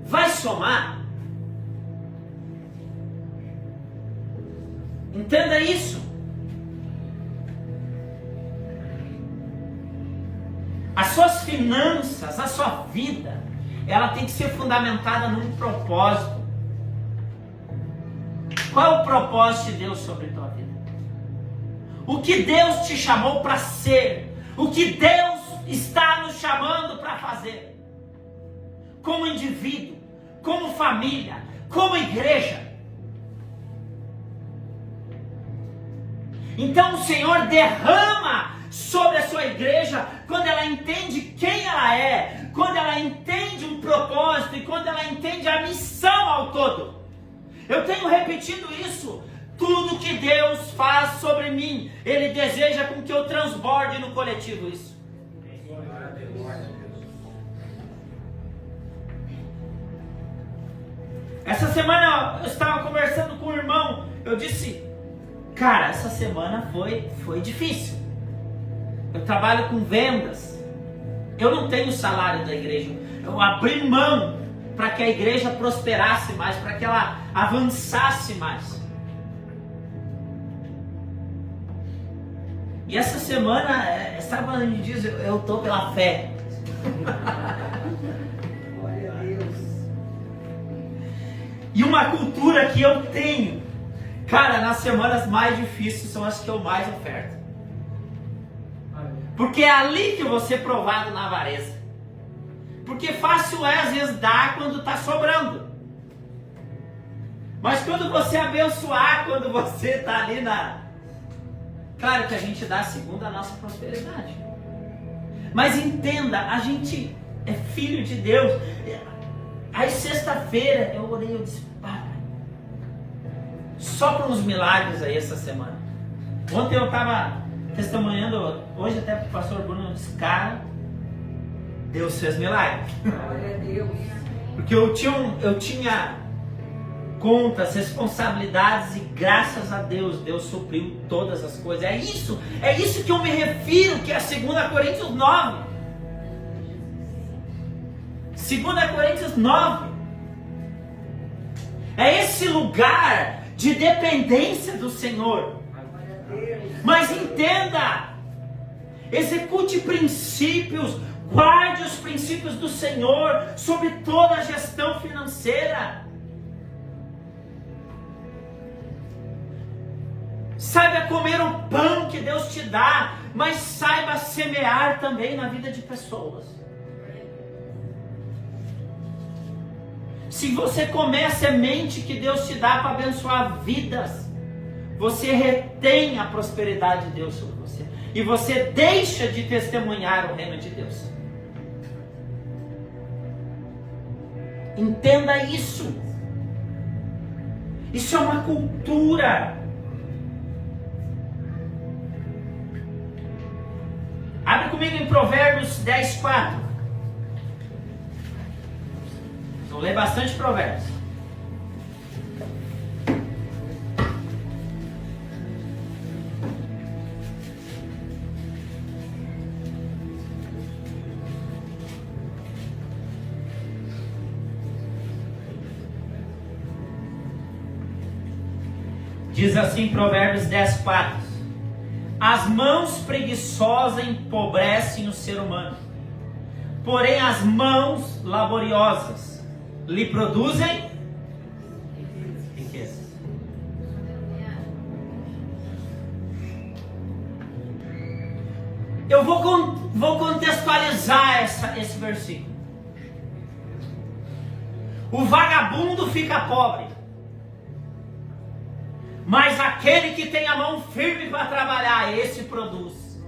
Vai somar? Entenda isso. As suas finanças, a sua vida, ela tem que ser fundamentada num propósito. Qual é o propósito de Deus sobre a tua vida? O que Deus te chamou para ser? O que Deus está nos chamando para fazer? Como indivíduo, como família, como igreja. Então o Senhor derrama sobre a sua igreja quando ela entende quem ela é, quando ela entende um propósito e quando ela entende a missão ao todo. Eu tenho repetido isso. Tudo que Deus faz sobre mim, Ele deseja com que eu transborde no coletivo isso. Essa semana eu estava conversando com um irmão, eu disse, cara, essa semana foi difícil. Eu trabalho com vendas, eu não tenho salário da igreja, eu abri mão para que a igreja prosperasse mais, para que ela avançasse mais. E essa semana, sabe quando a gente diz, eu estou pela fé. Glória a Deus. E uma cultura que eu tenho, cara, nas semanas mais difíceis são as que eu mais oferto. Porque é ali que eu vou ser provado na avareza. Porque fácil é às vezes dar quando está sobrando. Mas quando você abençoar, quando você está ali na... Claro que a gente dá segundo a nossa prosperidade. Mas entenda, a gente é filho de Deus. Aí sexta-feira eu orei, eu disse, pai, só para uns milagres aí essa semana. Ontem eu estava testemunhando, hoje até para o pastor Bruno, eu disse, cara, Deus fez milagre. Glória a Deus. Porque eu tinha contas, responsabilidades e graças a Deus, Deus supriu todas as coisas. É isso que eu me refiro, que é 2 Coríntios 9. 2 Coríntios 9. É esse lugar de dependência do Senhor. Mas entenda, execute princípios, guarde os princípios do Senhor sobre toda a gestão financeira. Saiba comer o pão que Deus te dá, mas saiba semear também na vida de pessoas. Se você comer a semente que Deus te dá para abençoar vidas, você retém a prosperidade de Deus sobre você. E você deixa de testemunhar o reino de Deus. Entenda isso. Isso é uma cultura. Abre comigo em Provérbios 10, 4. Vou ler bastante Provérbios. Diz assim Provérbios 10, 4. As mãos preguiçosas empobrecem o ser humano, porém as mãos laboriosas lhe produzem riqueza. Eu vou contextualizar esse versículo. O vagabundo fica pobre, mas aquele que tem a mão firme para trabalhar, esse produz.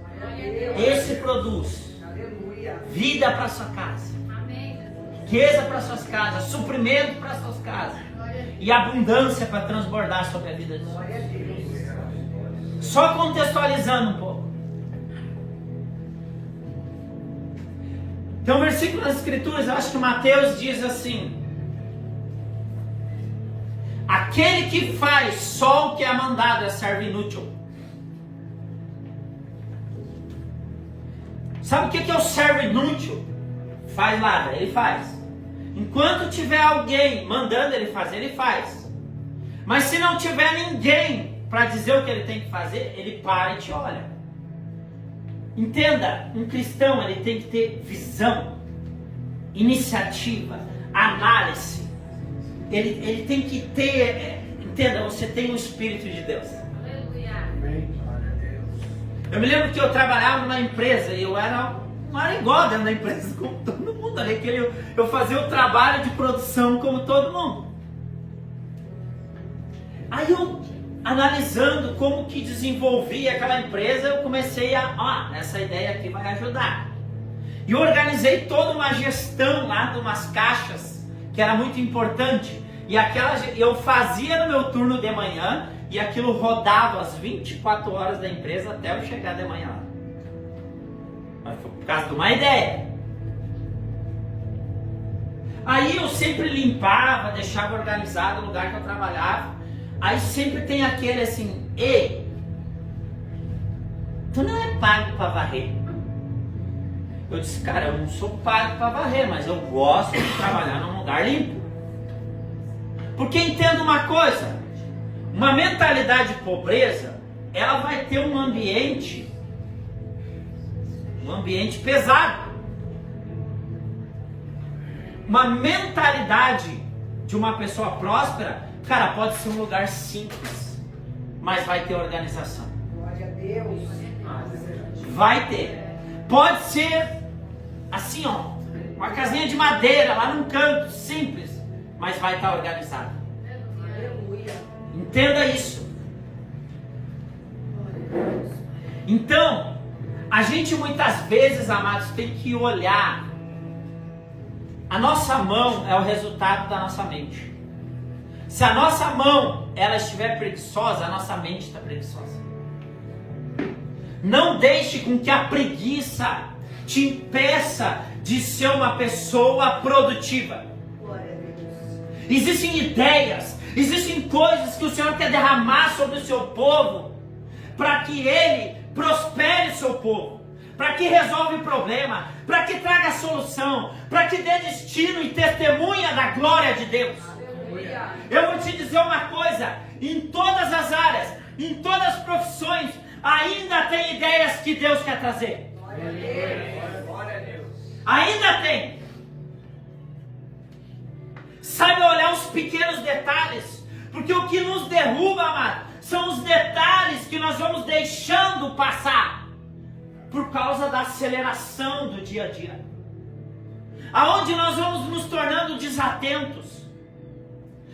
Esse produz. Aleluia. Vida para sua casa. Riqueza para suas casas. Suprimento para suas casas. E abundância para transbordar sobre a vida de Glória a Deus. Só contextualizando um pouco. Tem um versículo nas Escrituras, eu acho que Mateus diz assim: aquele que faz só o que é mandado é servo inútil. Sabe o que é o servo inútil? Faz nada, ele faz. Enquanto tiver alguém mandando ele fazer, ele faz. Mas se não tiver ninguém para dizer o que ele tem que fazer, ele para e te olha. Entenda, um cristão ele tem que ter visão, iniciativa, análise. Ele tem que ter, entenda, você tem o Espírito de Deus. Eu me lembro que eu trabalhava numa empresa e eu era igual dentro da empresa, como todo mundo ali. Eu fazia o trabalho de produção como todo mundo. Aí eu, analisando como que desenvolvia aquela empresa, eu comecei essa ideia aqui vai ajudar. E eu organizei toda uma gestão lá de umas caixas, que era muito importante. E eu fazia no meu turno de manhã, e aquilo rodava as 24 horas da empresa até eu chegar de manhã. Mas foi por causa de uma ideia. Aí eu sempre limpava, deixava organizado o lugar que eu trabalhava. Aí sempre tem aquele assim: ei, tu não é pago para varrer. Eu disse: cara, eu não sou pago para varrer, mas eu gosto de trabalhar num lugar limpo. Porque entenda uma coisa, uma mentalidade de pobreza, ela vai ter um ambiente pesado. Uma mentalidade de uma pessoa próspera, cara, pode ser um lugar simples, mas vai ter organização. Glória a Deus. Vai ter. Pode ser assim, uma casinha de madeira lá num canto, simples, mas vai estar organizado. Aleluia. Entenda isso. Então, a gente muitas vezes, amados, tem que olhar. A nossa mão é o resultado da nossa mente. Se a nossa mão ela estiver preguiçosa, a nossa mente está preguiçosa. Não deixe com que a preguiça te impeça de ser uma pessoa produtiva. Glória a Deus. Existem ideias, existem coisas que o Senhor quer derramar sobre o seu povo, para que Ele prospere o seu povo, para que resolva o problema, para que traga solução, para que dê destino e testemunha da glória de Deus. Aleluia. Eu vou te dizer uma coisa, em todas as áreas, em todas as profissões, ainda tem ideias que Deus quer trazer. Glória a Deus. Glória a Deus. Ainda tem. Sabe olhar os pequenos detalhes, porque o que nos derruba, amado, são os detalhes que nós vamos deixando passar, por causa da aceleração do dia a dia, aonde nós vamos nos tornando desatentos.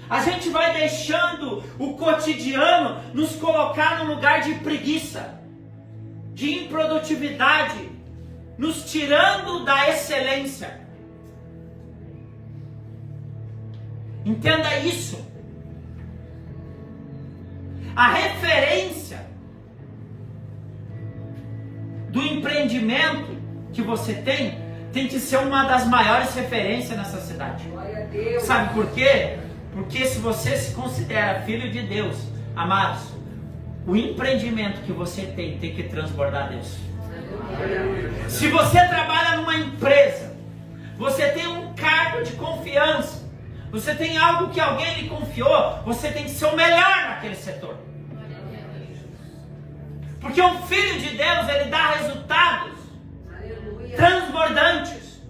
A gente vai deixando o cotidiano nos colocar num lugar de preguiça, de improdutividade, nos tirando da excelência. Entenda isso. A referência do empreendimento que você tem que ser uma das maiores referências nessa cidade. Glória a Deus. Sabe por quê? Porque se você se considera filho de Deus, amados, o empreendimento que você tem que transbordar Deus. Se você trabalha numa empresa, você tem um cargo de confiança, você tem algo que alguém lhe confiou, você tem que ser o melhor naquele setor. Porque um filho de Deus, ele dá resultados Aleluia. transbordantes.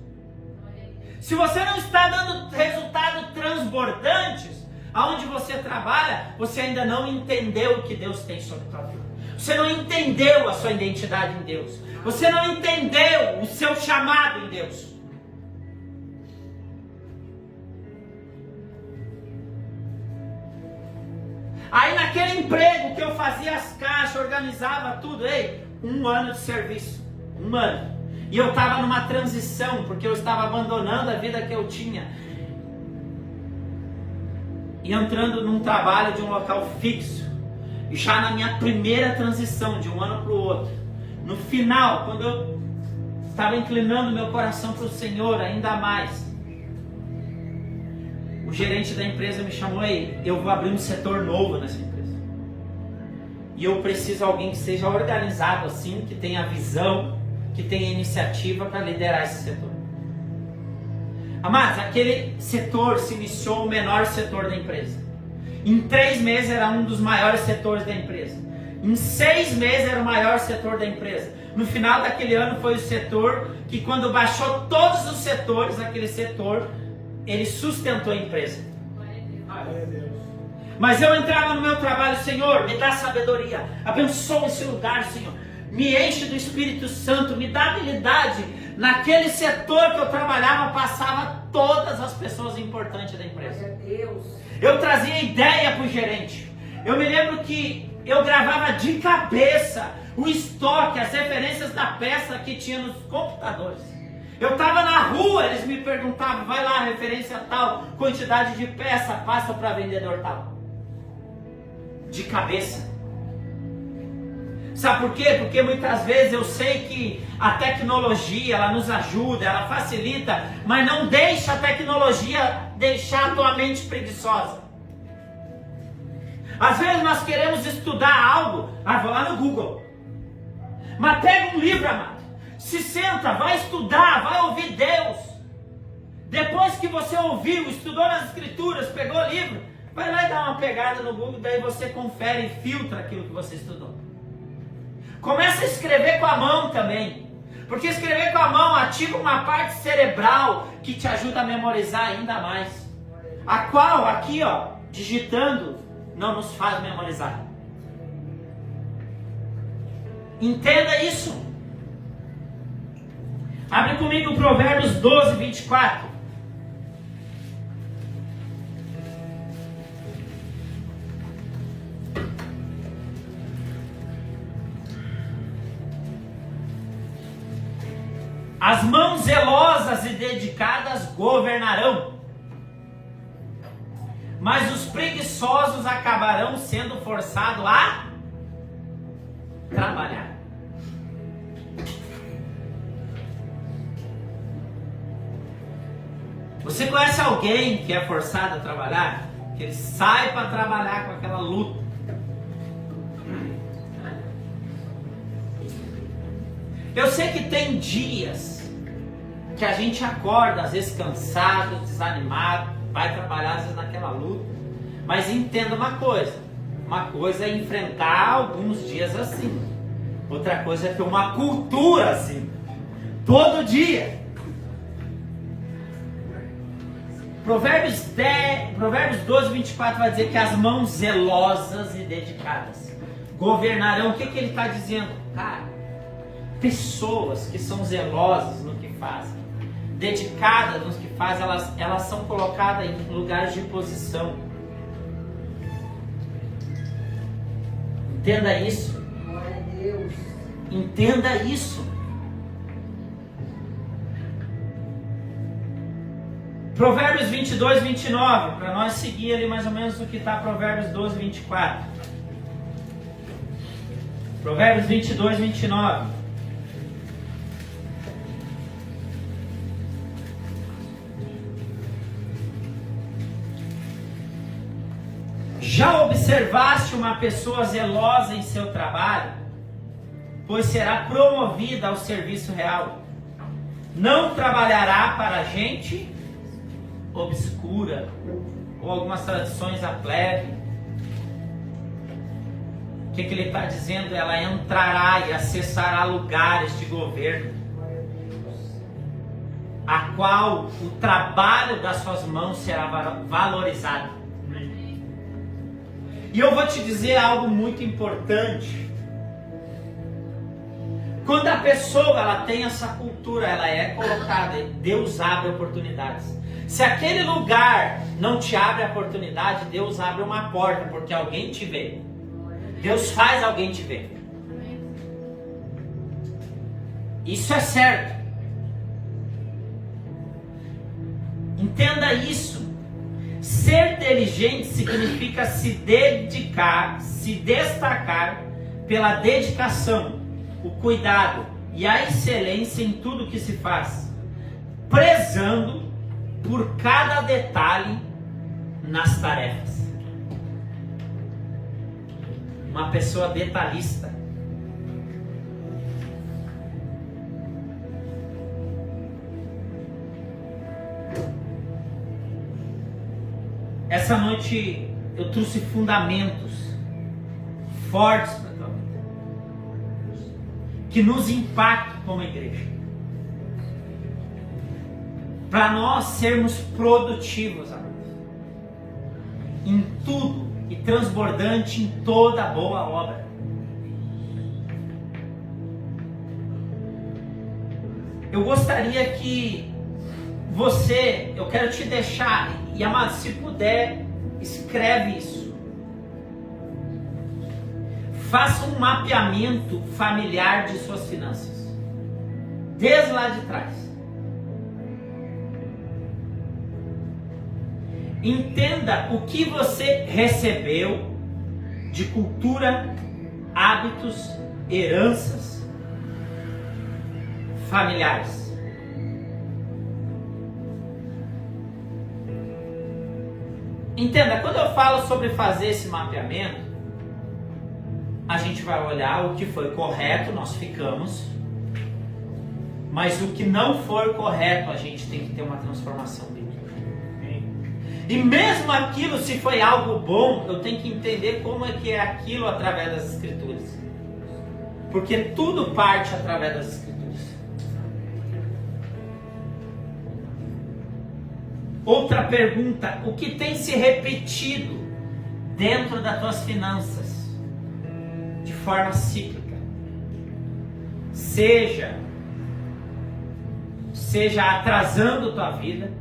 Se você não está dando resultados transbordantes, aonde você trabalha, você ainda não entendeu o que Deus tem sobre a tua vida. Você não entendeu a sua identidade em Deus. Você não entendeu o seu chamado em Deus. Aí naquele emprego que eu fazia as caixas, organizava tudo, 1 ano de serviço, 1 ano. E eu estava numa transição, porque eu estava abandonando a vida que eu tinha e entrando num trabalho de um local fixo, já na minha primeira transição de um ano para o outro. No final, quando eu estava inclinando meu coração para o Senhor ainda mais, o gerente da empresa me chamou aí, eu vou abrir um setor novo nessa empresa. E eu preciso de alguém que seja organizado assim, que tenha visão, que tenha iniciativa para liderar esse setor. Amados, aquele setor se iniciou o menor setor da empresa. Em 3 meses era um dos maiores setores da empresa. Em 6 meses era o maior setor da empresa. No final daquele ano foi o setor que, quando baixou todos os setores, aquele setor, ele sustentou a empresa. Glória a Deus. Mas eu entrava no meu trabalho: Senhor, me dá sabedoria, abençoa esse lugar, Senhor, me enche do Espírito Santo, me dá habilidade. Naquele setor que eu trabalhava, passava todas as pessoas importantes da empresa. Glória a Deus. Eu trazia ideia para o gerente. Eu me lembro que eu gravava de cabeça o estoque, as referências da peça que tinha nos computadores. Eu estava na rua, eles me perguntavam: vai lá, referência tal, quantidade de peça, passa para vendedor tal. De cabeça. Sabe por quê? Porque muitas vezes eu sei que a tecnologia, ela nos ajuda, ela facilita, mas não deixa a tecnologia deixar a tua mente preguiçosa. Às vezes nós queremos estudar algo, vou lá no Google. Mas pega um livro, amado, se senta, vai estudar, vai ouvir Deus. Depois que você ouviu, estudou nas Escrituras, pegou o livro, vai lá e dá uma pegada no Google, daí você confere e filtra aquilo que você estudou. Começa a escrever com a mão também, porque escrever com a mão ativa uma parte cerebral que te ajuda a memorizar ainda mais. A qual aqui, digitando, não nos faz memorizar. Entenda isso. Abre comigo Provérbios 12, 24. As mãos zelosas e dedicadas governarão, mas os preguiçosos acabarão sendo forçados a trabalhar. Você conhece alguém que é forçado a trabalhar? Que ele sai para trabalhar com aquela luta. Eu sei que tem dias que a gente acorda, às vezes cansado, desanimado, vai trabalhar, às vezes naquela luta. Mas entenda uma coisa é enfrentar alguns dias assim. Outra coisa é ter uma cultura assim, todo dia. Provérbios 12, 24 vai dizer que as mãos zelosas e dedicadas governarão. O que ele está dizendo? Cara, pessoas que são zelosas no que fazem, dedicadas no que fazem, elas são colocadas em lugares de posição. Entenda isso. Glória a Deus. Entenda isso. Provérbios 22, 29, para nós seguir ali mais ou menos o que está Provérbios 12, 24. Provérbios 22, 29. Já observaste uma pessoa zelosa em seu trabalho? Pois será promovida ao serviço real. Não trabalhará para a gente obscura, ou algumas tradições a plebe. O que ele está dizendo? Ela entrará e acessará lugares de governo, a qual o trabalho das suas mãos será valorizado. E eu vou te dizer algo muito importante. Quando a pessoa ela tem essa cultura, ela é colocada, Deus abre oportunidades. Se aquele lugar não te abre a oportunidade, Deus abre uma porta, porque alguém te vê. Deus faz alguém te ver. Isso é certo. Entenda isso. Ser inteligente significa se dedicar, se destacar pela dedicação, o cuidado e a excelência em tudo que se faz, prezando por cada detalhe nas tarefas. Uma pessoa detalhista. Essa noite eu trouxe fundamentos fortes para a tua vida, que nos impacte como igreja. Para nós sermos produtivos, amados, em tudo e transbordante em toda boa obra. Eu gostaria que eu quero te deixar, e amado, se puder, escreve isso. Faça um mapeamento familiar de suas finanças, desde lá de trás. Entenda o que você recebeu de cultura, hábitos, heranças familiares. Entenda, quando eu falo sobre fazer esse mapeamento, a gente vai olhar o que foi correto, nós ficamos, mas o que não for correto, a gente tem que ter uma transformação bíblica. E mesmo aquilo, se foi algo bom, eu tenho que entender como é que é aquilo através das Escrituras. Porque tudo parte através das Escrituras. Outra pergunta: o que tem se repetido dentro das tuas finanças de forma cíclica? Seja atrasando tua vida,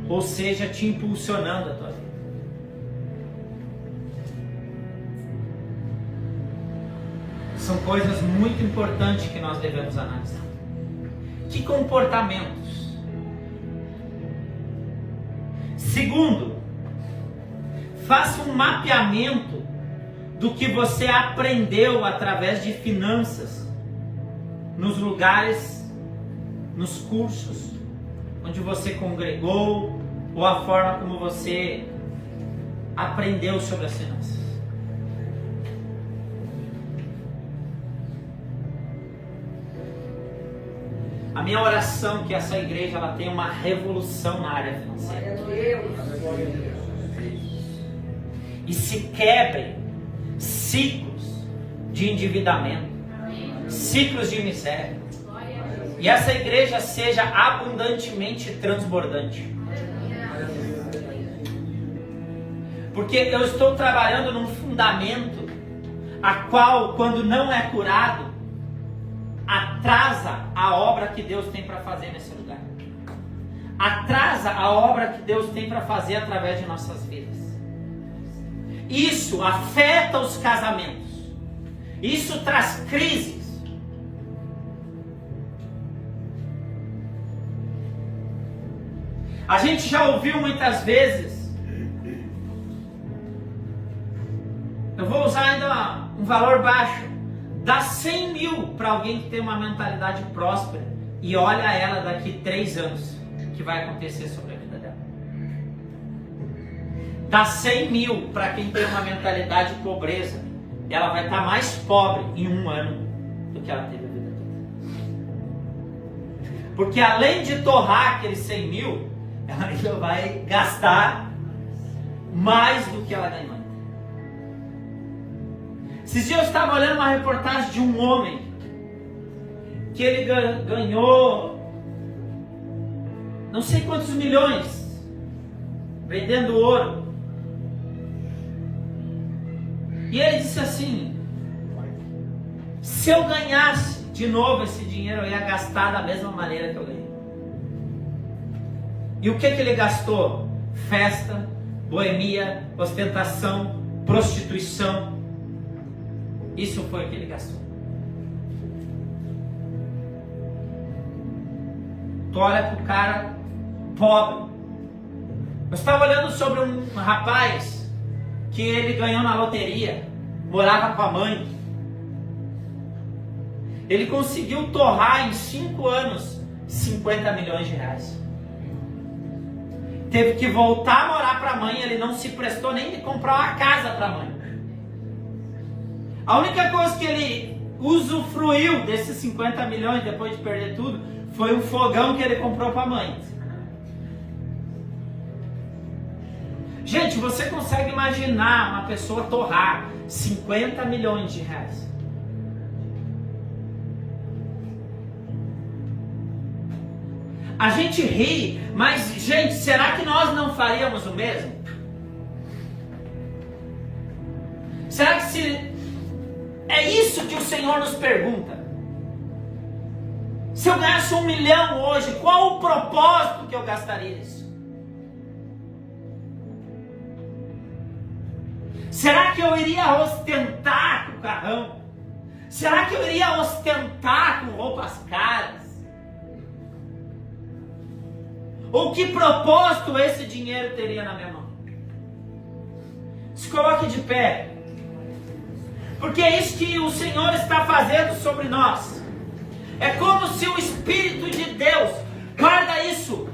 ou seja te impulsionando a tua vida. São coisas muito importantes que nós devemos analisar. Que comportamentos? Segundo, faça um mapeamento do que você aprendeu através de finanças, nos lugares, nos cursos onde você congregou, ou a forma como você aprendeu sobre as finanças. A minha oração é que essa igreja ela tenha uma revolução na área financeira. Glória a Deus. E se quebrem ciclos de endividamento, ciclos de miséria. E essa igreja seja abundantemente transbordante. Porque eu estou trabalhando num fundamento a qual, quando não é curado, atrasa a obra que Deus tem para fazer nesse lugar. Atrasa a obra que Deus tem para fazer através de nossas vidas. Isso afeta os casamentos. Isso traz crises. A gente já ouviu muitas vezes, eu vou usar ainda um valor baixo, dá 100 mil para alguém que tem uma mentalidade próspera e olha ela daqui 3 anos, o que vai acontecer sobre a vida dela. Dá 100 mil para quem tem uma mentalidade de pobreza, e ela vai estar mais pobre em 1 ano do que ela teve a vida toda. Porque além de torrar aqueles 100 mil, ela ainda vai gastar mais do que ela ganhou. Esses dias eu estava olhando uma reportagem de um homem que ele ganhou não sei quantos milhões vendendo ouro. E ele disse assim: se eu ganhasse de novo esse dinheiro, eu ia gastar da mesma maneira que eu ganhei. E o que ele gastou? Festa, boemia, ostentação, prostituição. Isso foi o que ele gastou. Tu olha para o cara pobre. Eu estava olhando sobre um rapaz que ele ganhou na loteria, morava com a mãe. Ele conseguiu torrar em 5 anos 50 milhões de reais. Teve que voltar a morar para a mãe, ele não se prestou nem de comprar uma casa para a mãe. A única coisa que ele usufruiu desses 50 milhões depois de perder tudo foi um fogão que ele comprou para a mãe. Gente, você consegue imaginar uma pessoa torrar 50 milhões de reais? A gente ri, mas gente, será que nós não faríamos o mesmo? Será que se é isso que o Senhor nos pergunta? Se eu ganhasse 1 milhão hoje, qual o propósito que eu gastaria nisso? Será que eu iria ostentar com carrão? Será que eu iria ostentar com roupas caras? Ou que propósito esse dinheiro teria na minha mão? Se coloque de pé. Porque é isso que o Senhor está fazendo sobre nós. É como se o Espírito de Deus, guarda isso,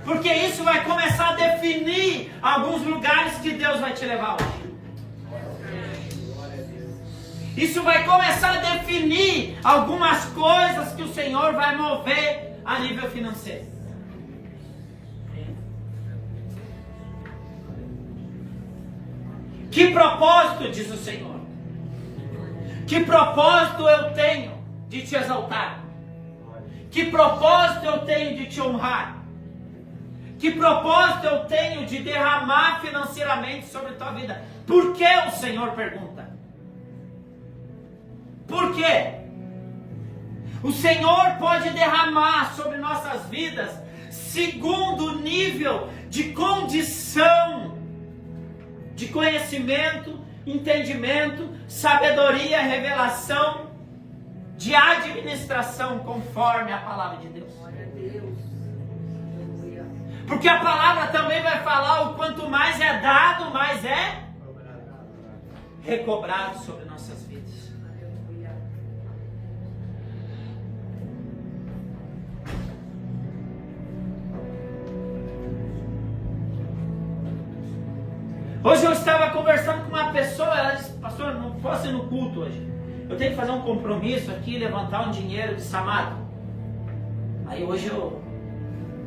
porque isso vai começar a definir alguns lugares que Deus vai te levar hoje. Isso vai começar a definir algumas coisas que o Senhor vai mover a nível financeiro. Que propósito, diz o Senhor? Que propósito eu tenho de te exaltar? Que propósito eu tenho de te honrar? Que propósito eu tenho de derramar financeiramente sobre a tua vida? Por que o Senhor pergunta? Por quê? O Senhor pode derramar sobre nossas vidas segundo o nível de condição, de conhecimento, entendimento, sabedoria, revelação, de administração conforme a palavra de Deus. Glória a Deus. Aleluia. Porque a palavra também vai falar o quanto mais é dado, mais é recobrado sobre nossas vidas. Aleluia. Hoje eu estava conversando com uma pessoa, ela disse: pastor, não posso ir no culto hoje. Eu tenho que fazer um compromisso aqui, levantar um dinheiro de Samado. Aí hoje eu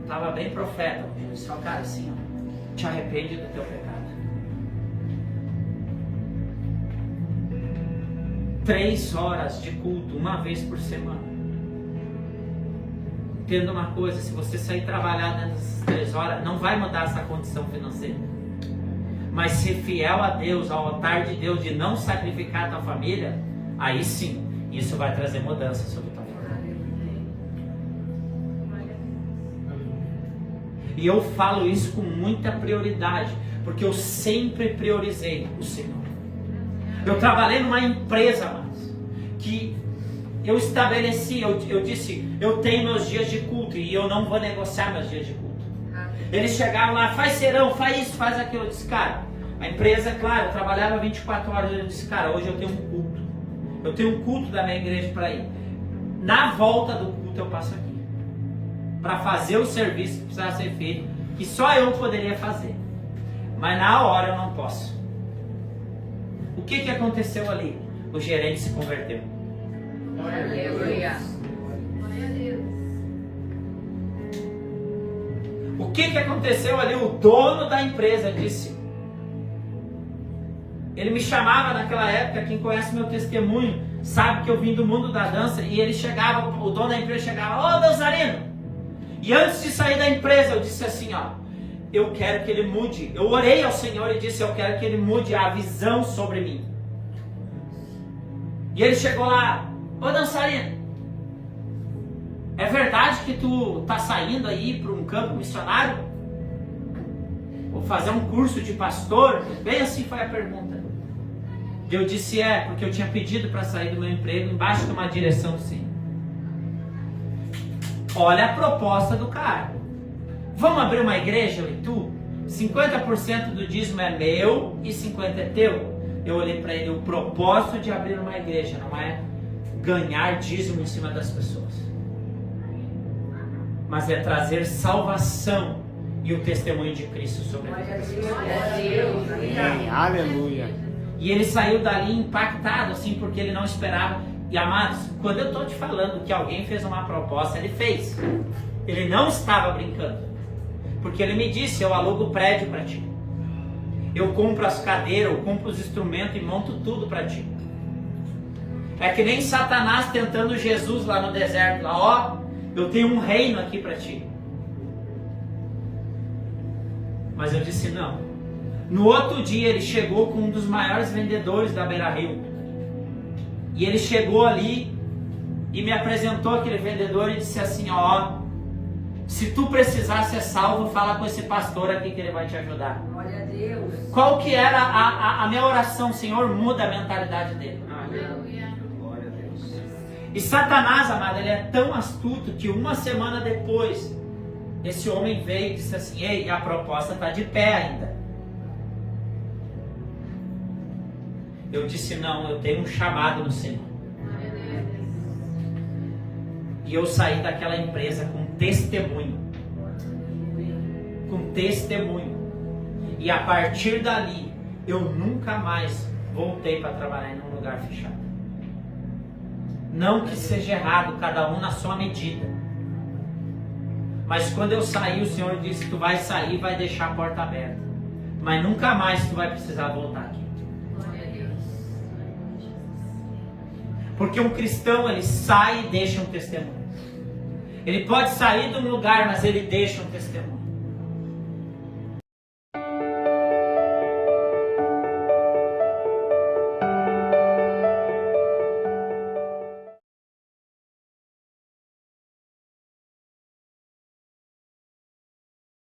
estava bem profeta. Eu disse: cara, assim, ó, te arrepende do teu pecado. 3 horas de culto, uma vez por semana. Entenda uma coisa: se você sair trabalhar dentro dessas 3 horas, não vai mudar essa condição financeira. Mas ser fiel a Deus, ao altar de Deus, de não sacrificar a tua família, aí sim, isso vai trazer mudança sobre a tua família. E eu falo isso com muita prioridade, porque eu sempre priorizei o Senhor. Eu trabalhei numa empresa, mas que eu estabeleci, eu disse: eu tenho meus dias de culto e eu não vou negociar meus dias de culto. Eles chegaram lá: faz serão, faz isso, faz aquilo. Eu disse: cara, a empresa, claro, eu trabalhava 24 horas. Eu disse: cara, hoje eu tenho um culto. Eu tenho um culto da minha igreja para ir. Na volta do culto eu passo aqui, para fazer o serviço que precisava ser feito, que só eu poderia fazer. Mas na hora eu não posso. O que aconteceu ali? O gerente se converteu. Aleluia. Glória a Deus. O que aconteceu ali? O dono da empresa disse. Ele me chamava naquela época, quem conhece meu testemunho sabe que eu vim do mundo da dança, e ele chegava, o dono da empresa chegava: ô dançarino! E antes de sair da empresa eu disse assim: ó, eu quero que ele mude. Eu orei ao Senhor e disse: eu quero que ele mude a visão sobre mim. E ele chegou lá: ô dançarino, é verdade que tu tá saindo aí para um campo missionário? Vou fazer um curso de pastor? Bem assim foi a pergunta. Eu disse: é, porque eu tinha pedido para sair do meu emprego embaixo de uma direção sim. Olha a proposta do cara. Vamos abrir uma igreja, eu e tu? 50% do dízimo é meu e 50% é teu. Eu olhei para ele: o propósito de abrir uma igreja não é ganhar dízimo em cima das pessoas, mas é trazer salvação e o testemunho de Cristo sobre a vida das pessoas. Glória a Deus. Amém. Aleluia. E ele saiu dali impactado, assim, porque ele não esperava. E amados, quando eu estou te falando que alguém fez uma proposta, ele fez. Ele não estava brincando. Porque ele me disse: eu alugo o prédio para ti. Eu compro as cadeiras, eu compro os instrumentos e monto tudo para ti. É que nem Satanás tentando Jesus lá no deserto, lá, ó, Eu tenho um reino aqui para ti. Mas eu disse não. No outro dia ele chegou com um dos maiores vendedores da Beira Rio. E ele chegou ali e me apresentou aquele vendedor e disse assim, ó, se tu precisar ser salvo, fala com esse pastor aqui que ele vai te ajudar. Glória a Deus. Qual que era a minha oração? Senhor, muda a mentalidade dele. Aleluia. Glória a Deus. E Satanás, amado, ele é tão astuto que uma semana depois, esse homem veio e disse assim, ei, a proposta está de pé ainda. Eu disse, não, eu tenho um chamado no Senhor. E eu saí daquela empresa com testemunho. Com testemunho. E a partir dali, eu nunca mais voltei para trabalhar em um lugar fechado. Não que seja errado, cada um na sua medida. Mas quando eu saí, o Senhor disse, tu vai sair e vai deixar a porta aberta. Mas nunca mais tu vai precisar voltar aqui. Porque um cristão, ele sai e deixa um testemunho. Ele pode sair de um lugar, mas ele deixa um testemunho.